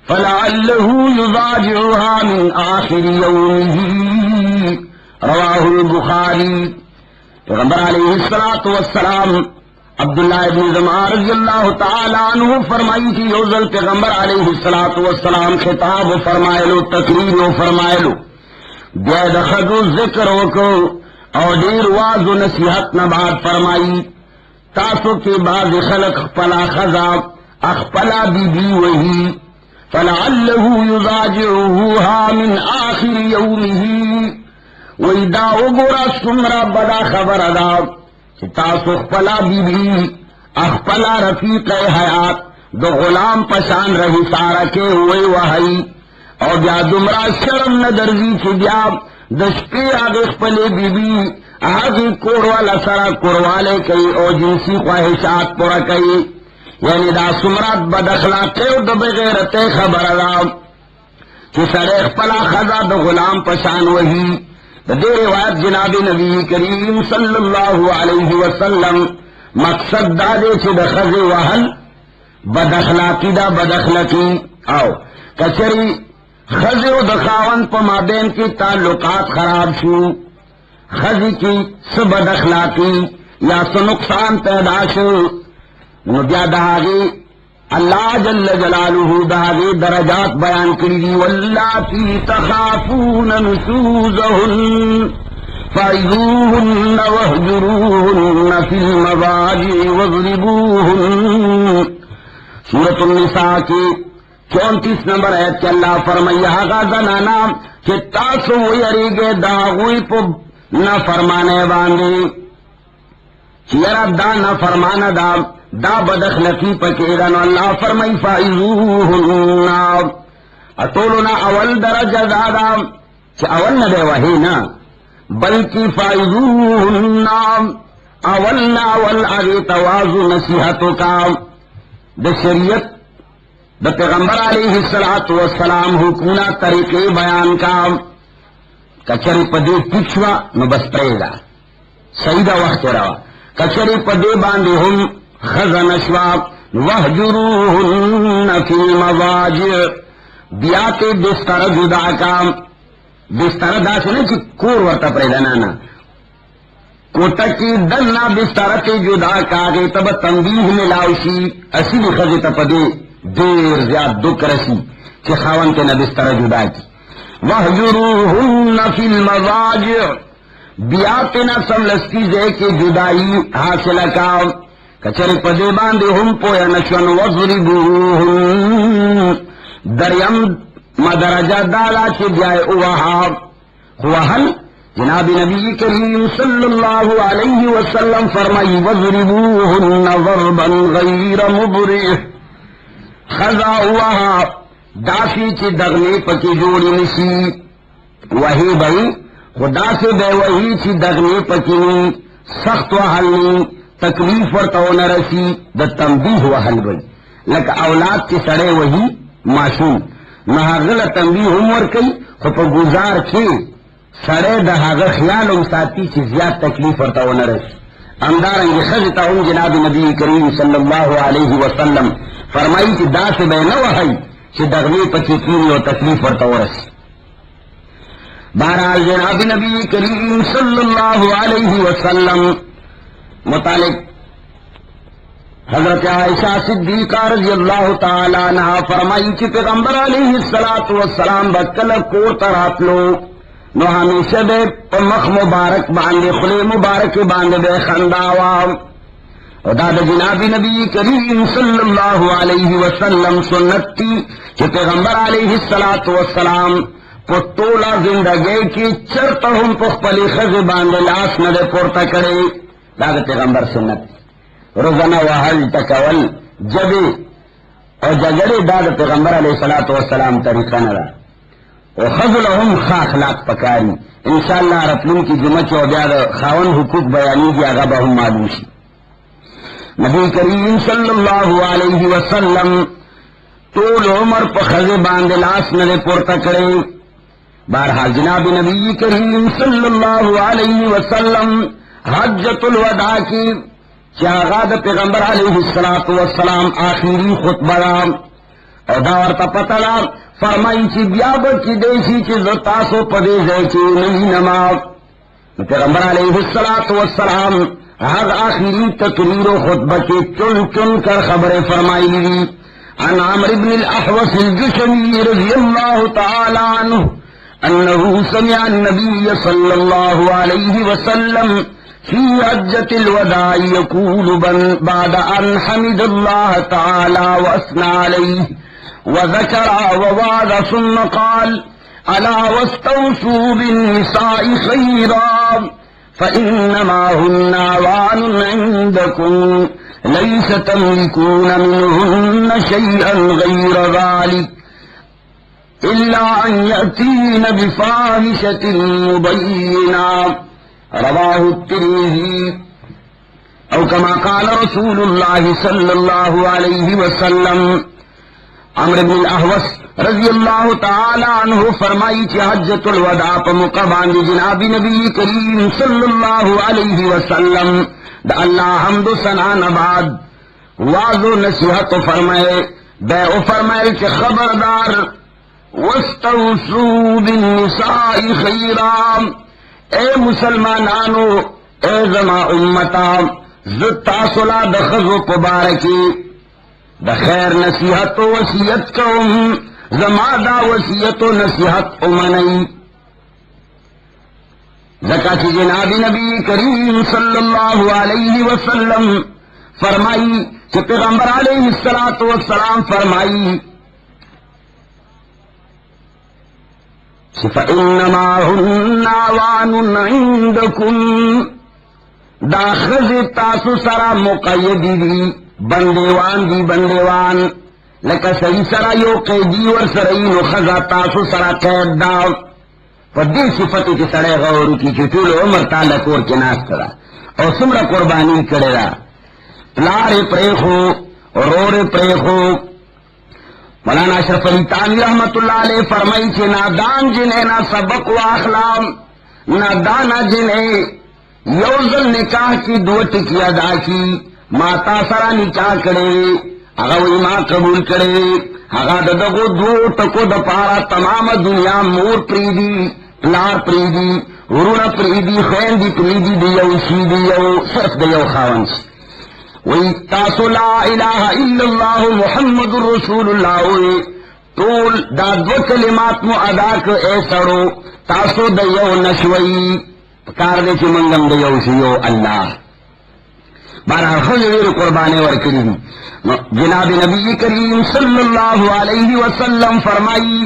فلعله يضاجعها من آخر يومه رواہ البخاری. پیغمبر علیہ السلام عبداللہ ابن زمار رضی اللہ تعالی عنہ فرمائی تھی یوزل پیغمبر علیہ السلام خطاب و فرمائلو تقریر و فرمائلو بید خدو ذکر وکو اور دیر واز و نصیحت نباد فرمائی تاسو کے بعض خلق اخپلا خزا اخپلا بی بی وہی فلعلہ یضاجعوها من آخر یومه ویدا اگورا سمرا بدا خبر ادا تاسو اخپلا بی بی اخپلا رفیق حیات دو غلام پشان رہی سارا کے ہوئے وحی اور بیا دمرا شرم ندرزی چی بیا دشپی آگے اخپلے بی بی آگی کوروالا سرا کوروالے کئی او جنسی خواہشات پورا کئی یعنی دا سمرات بد اخلاقے و دو بغیرت خبر ادا چی سر اخپلا خزا دو غلام پشان وحی دے روایت جناب نبی کریم صلی اللہ علیہ وسلم مقصد دا دے چھ دا خز وحل بد اخلاقی دا بد اخلاقی آو کچری خز و دخاون پا مابین کی تعلقات خراب شو خز کی سبد اخلاقی یا سنقصان پیدا شو نبیا دہاگی اللہ جل جلالہ دہاگی درجات بیان کری واللاتی تخافون نشوزہن فَعِظُوهُنَّ وَاهْجُرُوهُنَّ فِي الْمَضَاجِعِ وَاضْرِبُوهُنَّ سورۃ النساء کی 34 نمبر آیت کہ اللہ فرمائی آغا زنانا کہ تاسو یریگے داغوی پو نہ فرمانے باندے چیرا دا نہ فرمانا دا بدخلقی پکیرن اللہ فرمائی فَعِظُوهُنَّ اطولنا اول درجہ دادا چی اول نہ دے وحی نا بلکہ فائزوہن اول آگے توازو نصیحتوں کا دا شریعت دا پیغمبر علیہ السلام حکومہ طریقے بیان کا کچری پدے پچھوا نو بس پریگا سیدہ وقت روا کچری پدے باندے ہم خزنشوا وحجروہن فی المضاجع بیاتے بستر جدا کا بستر دا سے نا چی کور ورطا پریدنانا کوٹا کی دلنا بستر تے جدا کاگے تب تنبیح ملاوشی اسی بھی خزی تپدے دیر زیاد دک رسی چی خاون کے نا بستر جدا کی وحجروہن فی المضاجع بیاتنا سملستی زے کے جدائی حاصل کام کچر پدے باندے ہم پویا نشون وضربوہن دریم مدرجہ دالا چی جائے وحل جناب نبی کریم صلی اللہ علیہ وسلم فرمائی وضربوہن ضربا غیر مبرح خضا وحا داسی چی دغنے پکی جوڑی نسی وہی بھئی خدا سے بے وہی چی دغنے پکی سخت وحل تکلیف ورطو نرسی دا تنبیح وحل بھئی لکہ اولاد کی سڑے وہی معصوم نہاغل تنبیح عمر کئی خوپا گزار کی سڑے دہاغ خیال ام ساتی چی زیاد تکلیف ورطا و نرس اندارنگی خزتا ہم جناب نبی کریم صلی اللہ علیہ وسلم فرمائی چی دا سے بے نوحی چی دغنی پچی کینی و تکلیف ورطا و رس بہرحال جناب نبی کریم صلی اللہ علیہ وسلم متعلق حضرت عائشہ صدیقہ رضی اللہ تعالیٰ عنہ فرمائی کہ پیغمبر علیہ السلام بکل کو تراتلو نو ہمیشہ بے مخ مبارک باندے خلے مبارک باندے بے خنداوا داد جناب نبی کریم صلی اللہ علیہ وسلم سنتی کہ پیغمبر علیہ السلام پتولا زندگی کی چرتہم پخپلی خز باندے لاس ندے پورتا کرے داد پیغمبر سنتی روزانہ وحل تکول جبے اور جگڑے داد پیغمبر علیہ السلام طریقہ نرا اور خضلہم خاخلاق پکاری انشاءاللہ رفلن کی جمعہ و بیاد خاون حقوق بیانی کی آغا بہم معلوشی نبی کریم صلی اللہ علیہ وسلم طول عمر پا خز باندلاس نرے پورتا کرے بارحال جناب نبی کریم صلی اللہ علیہ وسلم حجت الوداع کی چاغاد پیغمبر علیہ السلام آخری خطبہ اور داورتا پتلا فرمائی چی بیاب چی دیسی چی زتاسو پدے زی چی نہیں نماز پیغمبر علیہ السلام حد آخری تقریر و خطبہ کے چن چن کر خبر فرمائی لی عن عمر بن الاحوص الجشنی رضی اللہ تعالی عنہ انہو سمع النبی صلی اللہ علیہ وسلم في حجة الوداع يقول بعد أن حمد الله تعالى وأثنى عليه وذكر ووعد ثم قال ألا واستوصوا بالنساء خيرا فإنما هن عوان عندكم ليس تملكون منهن شيئا غير ذلك إلا أن يأتين بفاحشة مبينة رواہ الترمذی او کما قال رسول اللہ صلی اللہ علیہ وسلم عمر بن الاحوص رضی اللہ تعالی عنہ فرمائی کہ حجۃ الوداع پر موقع باندھی جناب نبی کریم صلی اللہ علیہ وسلم دا اللہ حمد و ثنا نباد واض و نصیحت فرمائے بے او فرمائے کہ خبردار واستوصوا بالنساء خیرا، اے مسلمانانو اے زما امتا زتا صلا دخذو پبارکی دا خیر نصیحت و وصیت کوم، زما دا وصیت و نصیحت امنی زکا چی جناب نبی کریم صلی اللہ علیہ وسلم فرمائی کہ پیغمبر علیہ السلام فرمائی فَإِنَّمَا هُنَّ عَوَانٌ عِندَكُمْ، دا خز تاسو سرا مقیدی دی بندیوان دی بندیوان لکا سری سرا یو قیدی ور سرین و خزا تاسو سرا قید دا پا دی صفتی کی سڑے غورو کی چطول عمر تالا کور کے ناس کرا اور سمرا قربانی کرے دا پلار پریخو رور پریخو. مولانا اشرف علی تانوی رحمت اللہ علیہ فرمائی کہ نادان جنہیں نہ سبق و اخلام، نادانا جنہیں یوزل نکاح کی دوٹ کی ادا کی ماتا سرا نکاح کرے اگا وی ماں قبول کرے اگا ددگو دو ٹکو دپارا تمام دنیا مور پریدی پلار پریدی ورون پریدی خین دی پریدی دیو سی دیو صرف دیو خاون سی وی تاسو لا الہ الا اللہ محمد رسول اللہ وی طول دا دو کلمات مو ادا کو اے سڑو تاسو دیو نشوئی کار دے چی منگم دیو شیو اللہ بارہ خضر قربانے ورکری جناب نبی کریم صلی اللہ علیہ وسلم فرمائی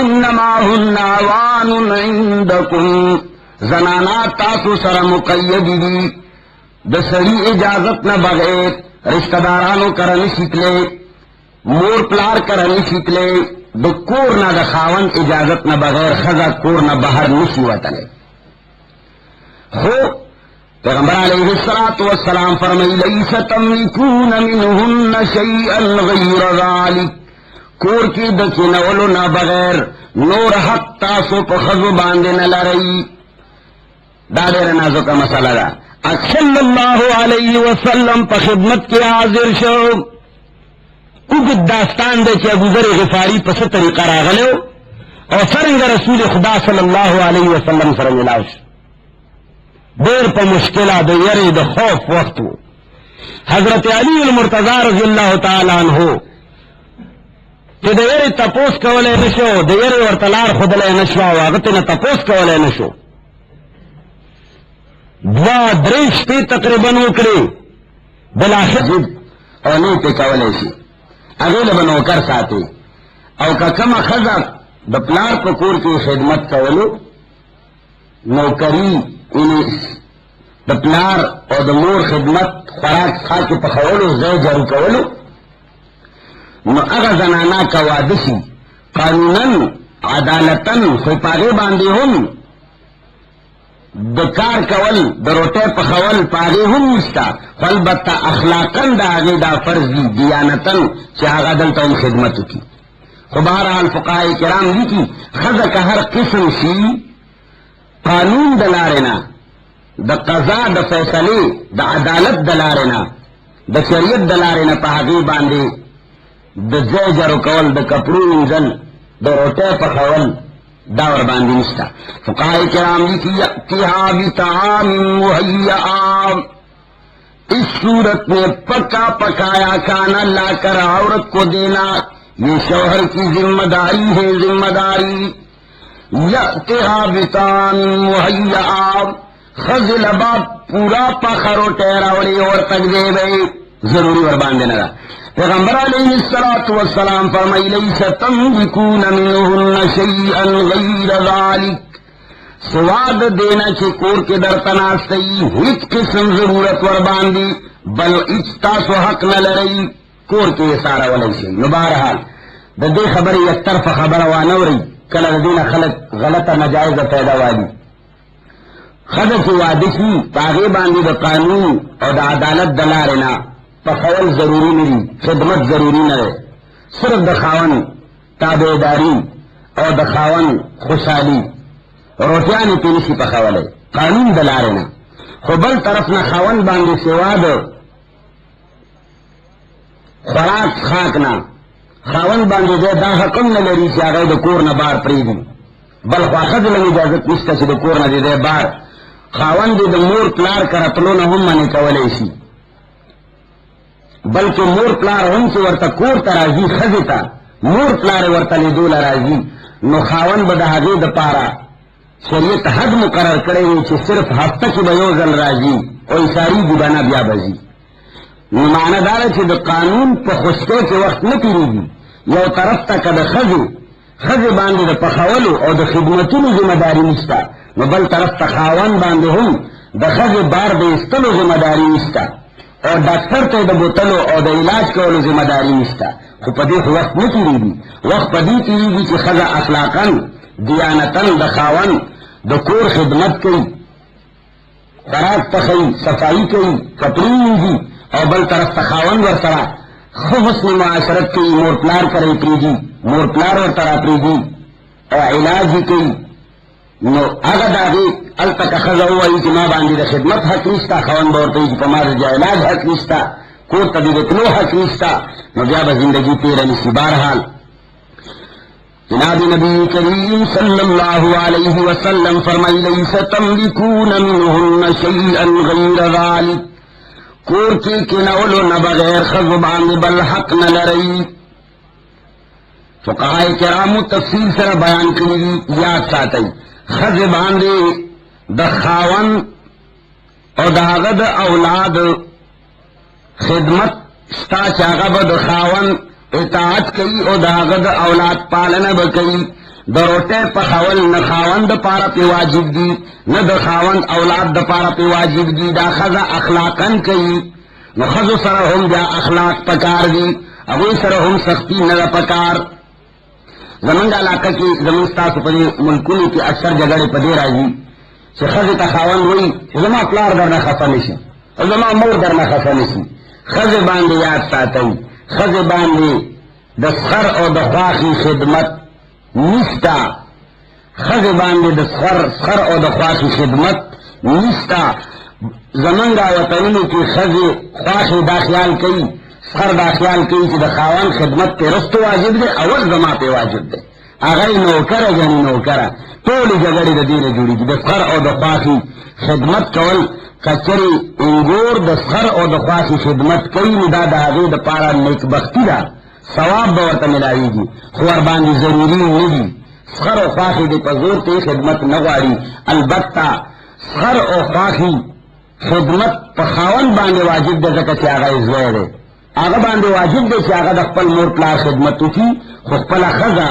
انما ہن عوان عندکم، زنانات تاسو سر مقیدی دی دسری اجازت نہ بغیر رشتہ دارانو کرنی سکلے مور پلار کرنی سکلے دکور نہ دخاون اجازت نہ بغیر خزا کور نہ باہر نسی وطلے ہو. پیغمبر علیہ السلام فرمائی لیس تملکون منہن شیئا غیر ذالک، کور کی دکنولو نہ بغیر نور حق تاسو پا خزو باندے نہ لرئی. دادر نازو کا مسئلہ دا صلی اللہ علیہ وسلم پا خدمت کی حاضر شو اگد داستان دے کہ ابو ذر غفاری پس طریقہ راغلے اور سرنگ رسول خدا صلی اللہ علیہ وسلم سر ملاوش دیر پا مشکلہ دے یری دے خوف وقت ہو. حضرت علی المرتضی رضی اللہ تعالیٰ عنہ کہ دے یری تپوس کولے نشو دے یری ورطلار خودلے نشو واغتنا تپوس کولے نشو دوا درشتی تقریباً وکڑی بلاخر او نیتے کولے شی اگل بنو کر ساتے او کا کم خزا دا پلار پکور کی خدمت کولو نوکری دا پلار او دا مور خدمت خوراک خا کے پخولو زی جرو کولو نو اگا زنانا کا وادشی قانوناً عدالتاً خوی پاگے باندے ہم دکار کول دروٹے پخول پاگے ہم نشتا فالبتا اخلاقاً دا آگے دا فرض دی دیانتاً چاہا دلتا ان خدمت کی. خبارحال فقہاء کرام دی کی خزا کا ہر قسم سی قانون دلارنا دا قضاء دا فیصلے دا عدالت دلارنا دا شریعت دلارنا پاگے باندے دا زیجر کول دا کپڑو انزل دا روٹے پخول داور باندی نشتا. فقہاء کرام دی کی یأتیہا بطعام مہیعا، اس صورت میں پکا پکایا کھانا لا کر عورت کو دینا یہ شوہر کی ذمہ داری ہے. ذمہ داری یأتیہا بطعام مہیعا، خزل باب پورا پخرو ٹیراوڑی اور تک دے گئے ضروری ور باندے نہ. پیغمبر علیہ السلام فرمائی لیس تملکون منہن شیئا غیر ذالک، سواد دینا چی کور کے در تناستی ہیچ قسم ضرورت ور باندی بل اجتاسو حق نہ لرئی کور کے سارا ولی شئی. نبارحال دا دے خبری یک طرف خبر وانوری کل دینا خلق غلط نجائز پیدا وادی خدر کی وادشی پاگے باندی دا قانون اور دا عدالت دلارنا پخول ضروری نہیں، خدمت ضروری نہ ہے، صرف دخاون تابعداری او د خاون خوشحالی روٹیانی پینشی پخاولے قانون دلارنا خو بل طرف نہ خاون باندې سوا د خوراک خاکنا خاون باندې دا حکم نه لري چې هغه د کور نه بار پریږدي بل خو اخذ له اجازه نشته چې د کور نه دې بار خاون دې د مور پلار کرتلو نه هم نه کولای شي بلکې مور پلار هم چې ورته کور ته راځي خزه مور پلار ورته لیدول راځي نو خاون به د هغه د پاره شریعت حد مقرر کړی وي چې صرف هفته کې به یو ځل راځي او ساری دیوانه بیا بځي نو معنی دا چې د قانون په خوشتو کې وخت نه تیریږي یو طرف ته کده خزه باندې د پخولو او د خدمتونو ذمہ داری نشته نو بل طرف ته خاون باندې هم د خزه بار د استلو ذمہ داری نشته او ډاکټر ته د بوتلو او د علاج کولو ذمہ داری نشته خو په دې وخت نه تیریږي وخت په دې تیریږي چې خزه اخلاقاً دیانتن د خاون د کور خدمت کوي خوراک پخوي صفائی کوي کپڑے وینځي او بل طرف ته خاون ورسره خو حسن معاشرت کوي مور پلار کرے پریږي مور پلار ورته پریږي او علاج کوي نو هغه دغه التک خزه وایي چې ما باندې د خدمت حق نشته خاون ورته چې په ما د علاج حق نشته کور ته د تلو حق نشته نو بیا به زندگی تیر نشي بهرحال جناب نبی کریم صلی اللہ علیہ وسلم فرمائی لیس تملکون منہن شیئا غیر ذالک کور کی کنولو نبغیر خزبان بل حق نلرئی فقہاء کرام تفصیل سر بیان کری یاد ساتئی خزبان دے دخاون او داغد اولاد خدمت ستا چاغب دخاون اطاعت کئی او داغد اولاد پالنا بکئی دروٹے پخول نہ خاون د پارا پی واجب دی نہ د خاون اولاد د پارا پی واجب دی دا خزا اخلاقن کئی نو خزو سرهم دا اخلاق پکار دی ابو سرهم سختی نہ پکار زمنگ علاقہ کی زمین ستاسو پدی ملکونی کی اکثر جگڑے پدی راجی چھ خز تخاون ہوئی زمان پلار درنا خفا نشی زمان مور درنا خفا نشی خز باندی یاد ساتئی خز باندی دسخر او دخواخی خدمت نشتا خز باندی دسخر او دخواخی خدمت نشتا زمنگا وطنینو کی خز خواخی دا خیال کئی سخر دا خیال کئی چی دخاوان خدمت پی رستو واجب دے اول زمان پی واجب دے اغای نوکر جنی نوکر تولی جگڑی دا دین جوڑی دی دسخر او دخواخی خدمت کول کچری انگور دسخر او دخواخی خدمت کئی ندا دا غی دا پارا نیک بختی دا ثواب باورتا ملاوی دی خوار باندی ضروری ندی سخر او خواخی دی پزور تی خدمت نغواری البتہ سخر او خواخی خدمت پخاون باندی واجب دا زکا چی آغا ازوئے دے آغا باندی واجب دے چی آغا دا خپل مور پلار خدمتو کی خو خپل خزا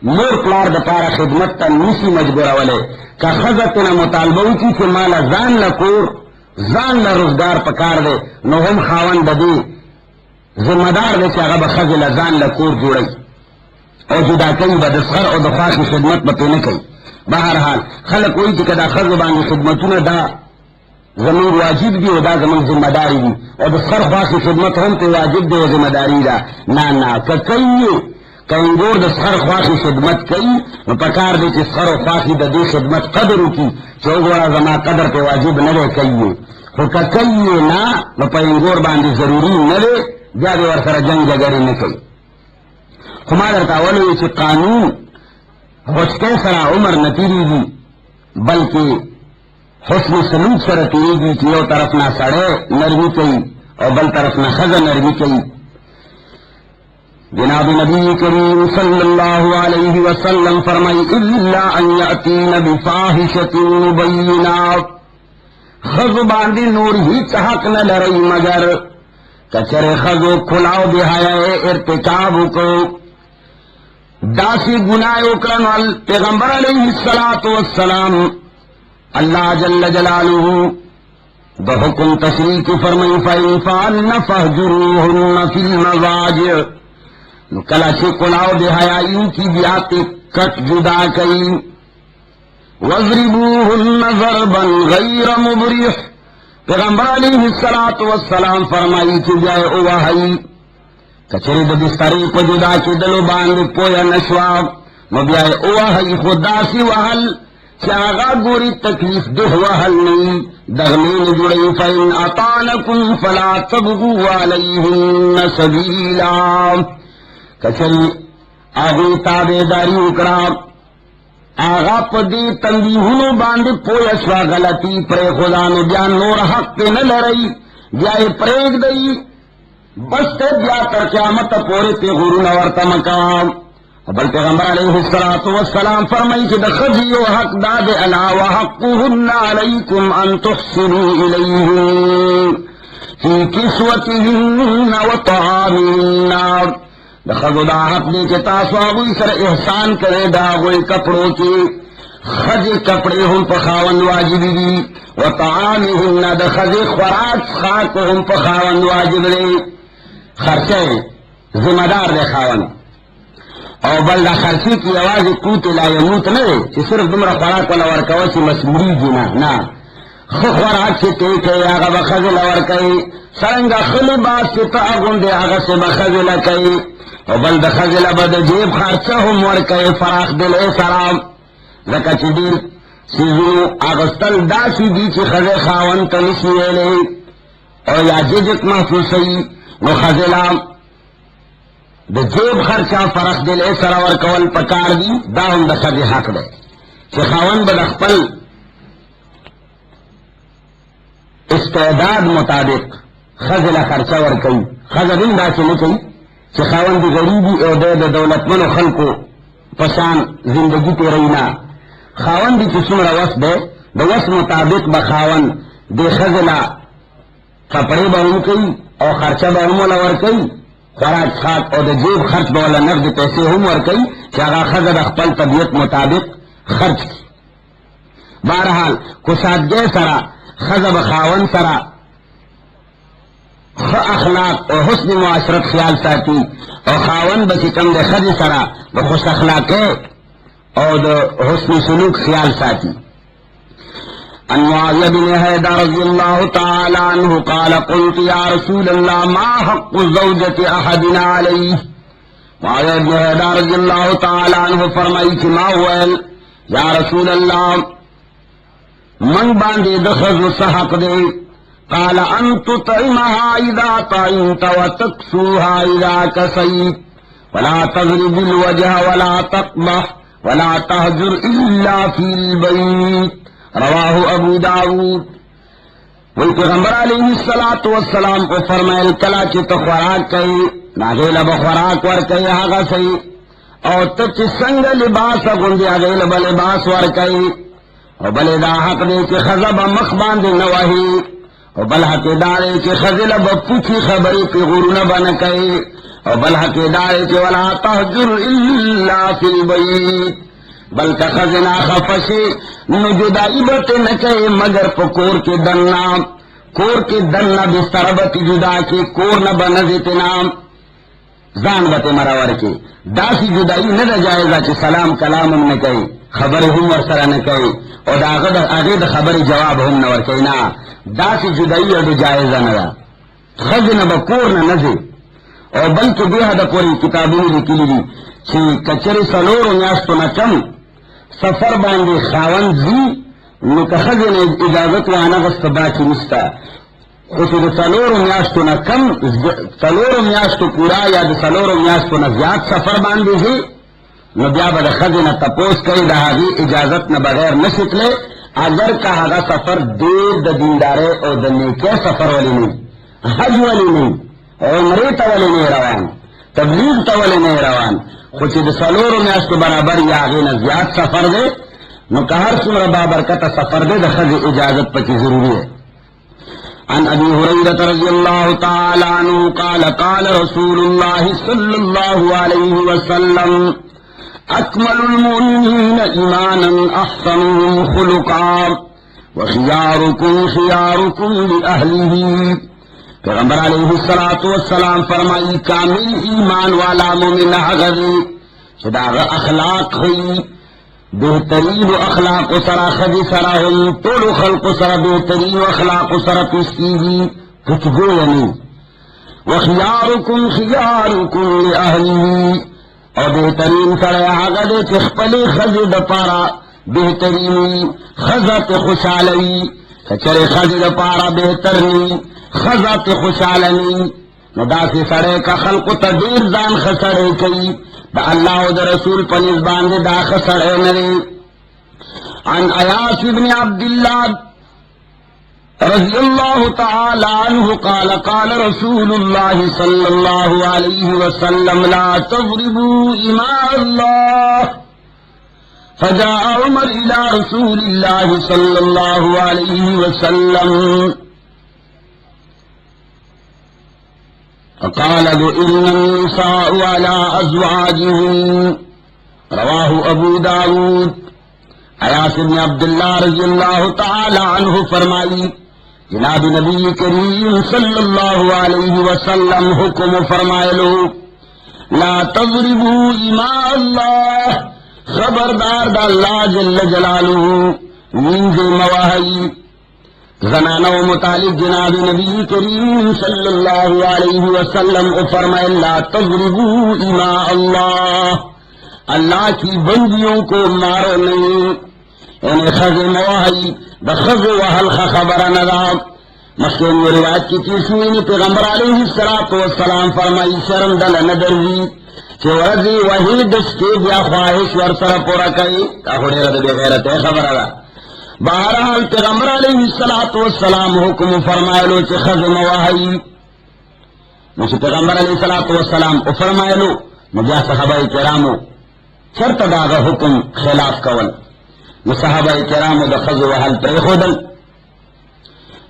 مور پلار دا پارا خدمت تا نسی مجبورا ولے کا خزا تینا مطالبہو کی چی مالا زان لکور زان لرزگار پکار دے نو ہم خاون دا دی ذمہ دار دے چی آغا بخز لزان لکور جوڑی او جدا کئی با دسخر او دخواہ کی خدمت با پینے کئی بہرحال خلق کوئی چی کدا خز باندی خدمتون دا زمین واجب دی و دا زمین ذمہ داری دی او دسخر خواہ کی خدمت ہم تے واجب دی و ذمہ داری دا نا کئی کنگور دسخر خواہ کی خدمت کئی و پکار دے چی سخر خواہ کی دا دی خدمت قدرو کی چوگورا زمان قدر پہ واجب نلے کئی خو کئی نا و پینگور باندی ضروری نلے جاگے ورسر جنگ جگری نکئی خمال ارتاولو چی قانون خوشکے سرا عمر نتیری دی بلکہ حسن سلوک سر تیری دی کہ یو طرف نہ سڑے نرمی کئی اور بل طرف نہ خزا نرمی کئی جناب نبی کریم صلی اللہ علیہ وسلم فرمائی الا ان یأتین بفاحشۃ مبینات خز باندی نور ہی حق نہ لرئی مگر کچرے خزو کھلاو بہائے ارتکاب کو داسی گناہ اکرن پیغمبر علیہ السلام اللہ جل جلالہ بحکم تشریح کی فرمائی فَإِنْ فَعَلْنَ فَاهْجُرُوهُنَّ فِي الْمَضَاجِعِ کلا سے کلاو بہایائیوں کی بیاتی کٹ جدا کئی وَاضْرِبُوهُنَّ ضَرْبًا غَيْرَ مُبْرِحٍ پیغمبر علیہ السلام فرمائی کہ جائے اوہی کچری د بستری په جدا کېدلو باندې پویا نشوا نو بیا یې ووهئ خو داسې وهل چې هغه ګوري تکلیف ده وهل نه دغمې نه جوړوي فإن أطعنكم فلا تبغوا عليهن سبيلا کچری هغوی تابعداري وکړه آغا پدی تنبیہنو باندے پویا شوا غلطی پرے خدا نو بیا نور حق پہ نہ لڑئی بیا پریگ دئی بس تے بیا تر قیامت پورے پہ غرون ورطا مقام بل پیغمبر علیہ السلام فرمائی کہ دخذی و حق داد الا و حقهن علیکم ان تحسنوا الیہن فی کسوتهن و طعامهن خزو دا حق دے کہ تاسو آگوی سر احسان کرے دا آگوی کپڑوں کی خز کپڑے ہم پخاون واجبی دی و طعامہن دا خز خوراک خاک ہم پخاون واجب دے خرچے ذمہ دار دے خاون او بل دا خرچی کی آواز قوت لا یموت نہ دے کہ صرف دمرا خوراک والا ورکاو چی مسموری جنا نا خوراک سے تے کہ آگا بخز لورکائی سرنگا خلی بات سے تا آگون دے آگا سے بخز لکائی او بل د خزل بد جیب خرچه هم ورکه فراخ دل سلام زکه چې دیر سیزو اغستل داسی دی چې خزه خاون ته نشي ویلې او یا ججت محسوسي نو خزلام د جیب خرچه فراخ دل سره ورکول پکار دی دا هم د خزه حق دی چې خاون بد خپل استعداد مطابق خزل خرچه ورکوي خزلین دا چې نه کوي کہ خاون دی غریبی او دے دولتمن و خلقو پسان زندگی تے رہینا خاون دی چسمر وس دے دا وس مطابق بخاون دے خزلا کپڑے باون کئی او خرچہ باون مولا ور کئی خوراک خاک او دا جیب خرچ باولا نقد پیسے ہم ور کئی کہ اگا خزل اخپل طبیعت مطابق خرچ کی بہرحال کسادگے سرا خزب خاون سرا اخلاق اور حسن معاشرت خیال ساتھی اور خاون بچی کم دے خد سرا بخوش اخلاق ہے اور حسن سلوک خیال ساتھی ان معاویہ بن حیدر رضی اللہ تعالی عنہ قال قلت یا رسول اللہ ما حق زوجت احدنا علیہ معاویہ بن حیدر رضی اللہ تعالی عنہ فرمائی کہ ما ہوئل یا رسول اللہ من باندے دخز صحق دے قال ان تطعمها اذا طعمت وتكسوها اذا كسيت ولا تضرب الوجه ولا تقبح ولا تهجر الا في البيت رواه ابو داود وہی پیغمبر علیہ الصلوۃ والسلام کو فرمائے کلا کہ تو خوراک کئی ناگیل بخوراک ور کئی آگا سی اور تچ سنگ لباس گندیا گیل بلباس ور کئی اور بلے دا حق دے کہ خزب مخ باندے نواہی اور بل حقیدارے کے خزل بپوچھی خبری پی غرون بنکے اور بل حقیدارے کے ولا تحجر الا فی البیت بلکہ خزنا خفشی نجدائی بتے نکے مگر پکور کے دننا کور کے دننا بستر بتی جدا کے کور نہ بنزت نام زان بتے مراور کے داسی جدائی نہ جائزہ کہ سلام کلام ہم نہ کہے خبر ہم ورسرہ نہ کہے اور آگے دا خبر جواب ہم نہ ورکے نا داسی جدائی اور جائزہ نہ خزن بکور نہ نزے اور بلکہ دیہا دا پوری کتابوں نے لکھی لی چھ کچری سلور و نیاستو نہ کم سفر باندے خاون زی نکخزن اجازت وانا غست باچی نستا خوشی دا سلور و نیاستو نہ کم سلور و نیاستو پورا یا دا سلور و نیاستو نہ زیاد سفر باندے زی نو بیا با دا خزن تپوس کئی دا حاضی اجازت نہ بغیر نسکلے اگر کہا گا سفر دیر دا دیندارے اور دا نیکے سفر والی نہیں حج والی نہیں عمرے تا والی نہیں روان تبلیغ تا والی نہیں روان خوچ دا سلور میں اس کو برابر یا آگے نہ زیاد سفر دے نو کہر سمر بابرکت سفر دے دا خز اجازت پکی ضروری ہے عن ابی حریرہ رضی اللہ تعالی عنہ قال قال رسول اللہ صلی اللہ علیہ وسلم اکمل المؤمنین ایمانا احسنهم خلقا وخیارکم خیارکم لأہلہ پیغمبر علیہ السلام فرمائی کامل ایمان والا مومن غزی چداغ اخلاق ہوئی بہترین اخلاق سرا خدی سرا ہم طول خلق سرا بہترین اخلاق سرا پسکی گی کچھ گو یعنی وخياركم خياركم لأهله اور بہترین سڑے آگا دے چخپلی خزی دپارا بہترینی خزت خوشالوی کچرے خزی دپارا بہترنی خزت خوشالنی ندا سے سڑے کا خلق تدیر دان خسڑے کئی دا اللہ و دا رسول پنیز باندے دا خسڑے نرے. عن ایاس بن عبداللہ رضی اللہ تعالی عنہ قال قال رسول اللہ صلی اللہ علیہ وسلم لا تضربوا اماء اللہ فجاء عمر الى رسول اللہ صلی اللہ علیہ وسلم فقال ان النساء على ازواجهم رواہ ابو داود. ایاس بن عبداللہ رضی اللہ تعالی عنہ فرمائی جناب نبی کریم صلی اللہ علیہ وسلم حکم فرمائے لو لا تضربوا اماء اللہ خبردار دا اللہ جل جلالہ منز مواہی زنانو متعلق جناب نبی کریم صلی اللہ علیہ وسلم فرمائے لا تضربوا اماء اللہ اللہ کی بندیوں کو مارو نہیں یعنی خز مواہی دا خز وحل خبر نظام مسلم روایت کی تیسویں پیغمبر علیہ السلام فرمائی شرم دل ندروی کہ ورزی وحی دستے بیا خواہش ورسر پورا کئی کاخوڑی رد بے غیرت ہے خبر ادا. بہرحال پیغمبر علیہ السلام حکم فرمائے لو چھ خز مواہی مجھے پیغمبر علیہ السلام فرمائے لو مجھے صحابہ کرامو شرط داغا حکم خلاف کول صحابہ کرامو دا خز وحل پر خودل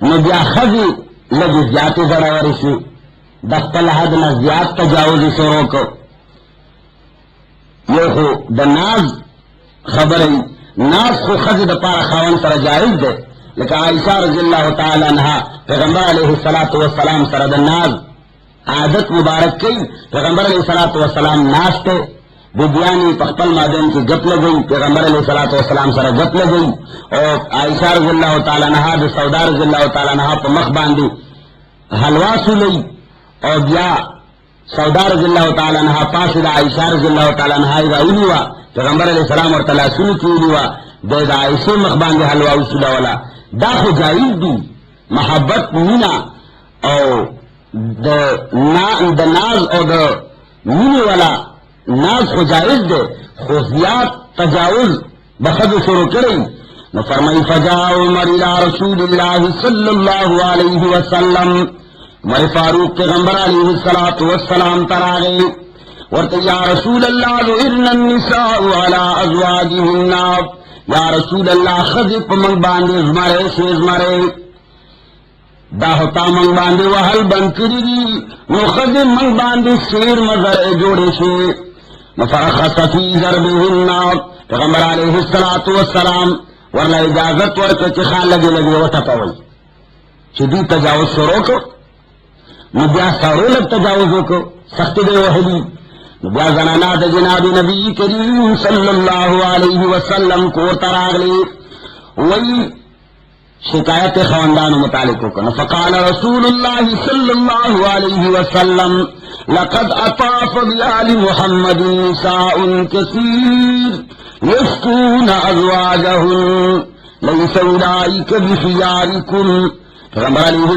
نبیا خزی لگی زیادی زڑا ورسی دخل حد نہ زیاد تجاوزی سے روکو یہ خو دا ناز خبری ناز خو خزی دا پارا خاون سر جائز دے لیکن عائشہ رضی اللہ تعالی عنہ پیغمبر علیہ السلام سر دا ناز عادت مبارک کی پیغمبر علیہ السلام ناز تے بیانی پختل مادن کی گپ لگئی پیغمبر علیہ السلام سر گپ لگئی اور عائشہ رضی اللہ تعالی عنہ سودا رضی اللہ تعالی عنہ پا مخ باندی حلوا سلی اور بیا سودا رضی اللہ تعالی عنہ پاس دا عائشہ رضی اللہ تعالی عنہ دا اولیوا پیغمبر علیہ السلام اور تعالی سلی کی اولیوا دا عائشہ مخ باندی حلوا سلا والا دا خو جائز دی محبت مینا اور دا ناز اور دا مینی والا ناز کو جائز دے خصوصیات تجاوز بخد شروع کریں نو فرمائی فجاء عمر الى رسول اللہ صلی اللہ علیہ وسلم عمر فاروق پیغمبر علیہ السلام تراغے ورطا یا رسول اللہ ذہرن النساء على ازواجہن یا رسول اللہ خذب من باندے ازمارے سے ازمارے داہتا من باندے وحل بن کری دی نو خذب من باندے سیر مزر جوڑے سے مفرخص فی ضربہن پیغمبر علیہ السلام ورلہ اجازت ورکا چی خان لگے وٹا پاوئی چی دی تجاوز شروع کو نبیا سارو لگ تجاوزوں کو سخت دے وحدی نبیا زنانات جناب نبی کریم صلی اللہ علیہ وسلم کو تراغلی وہی شکایت خواندان متعلق کو فقال رسول اللہ صلی اللہ علیہ وسلم لقد اطاف بآل محمد نساء كثير يسكون ازواجهن ليس اولئك بخياركم. پیغمبر علیہ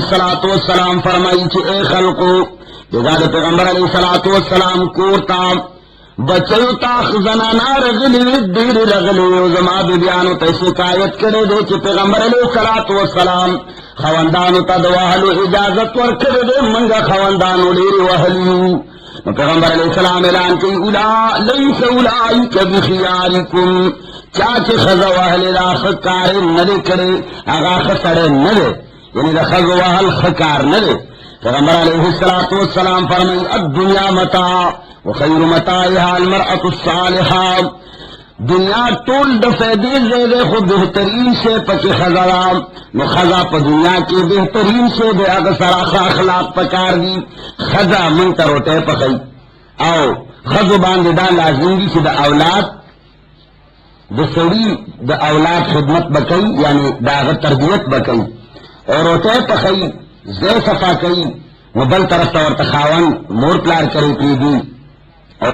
السلام فرمائی کہ اے خلقو بزاد پیغمبر علیہ السلام کورتا بچو تاخ زنانا رغلی دیر رغلی زما بیانو تے شکایت کرے دے کہ پیغمبر علیہ السلام خواندانو تا دواہلو اجازت ور کرے دے منگا خواندانو لیر وحلیو. پیغمبر علیہ السلام اعلان کی لیس اولائک بخیارکم چاچے خزا وحل دا خکار ندے کرے اگا خسڑے ندے یعنی دا خزا وحل خکار ندے. پیغمبر علیہ السلام فرمائی الدنیا متاع وخیر متاعها المرأة الصالحہ دنیا طول دفیدی زیدے خود بہترین سے پکی خزا نو خزا پا دنیا کی بہترین سے دے اگر اخلاق پکار دی خزا منتا روٹے پکی او خزو باندے دا لازمگی سے دا اولاد دا سوڑی دا اولاد خدمت بکی یعنی دا اگر تربیت بکی اور روٹے پکی زی صفا کئی نو بل طرف تا ورطا خاون مور پلار کرے پریدی اور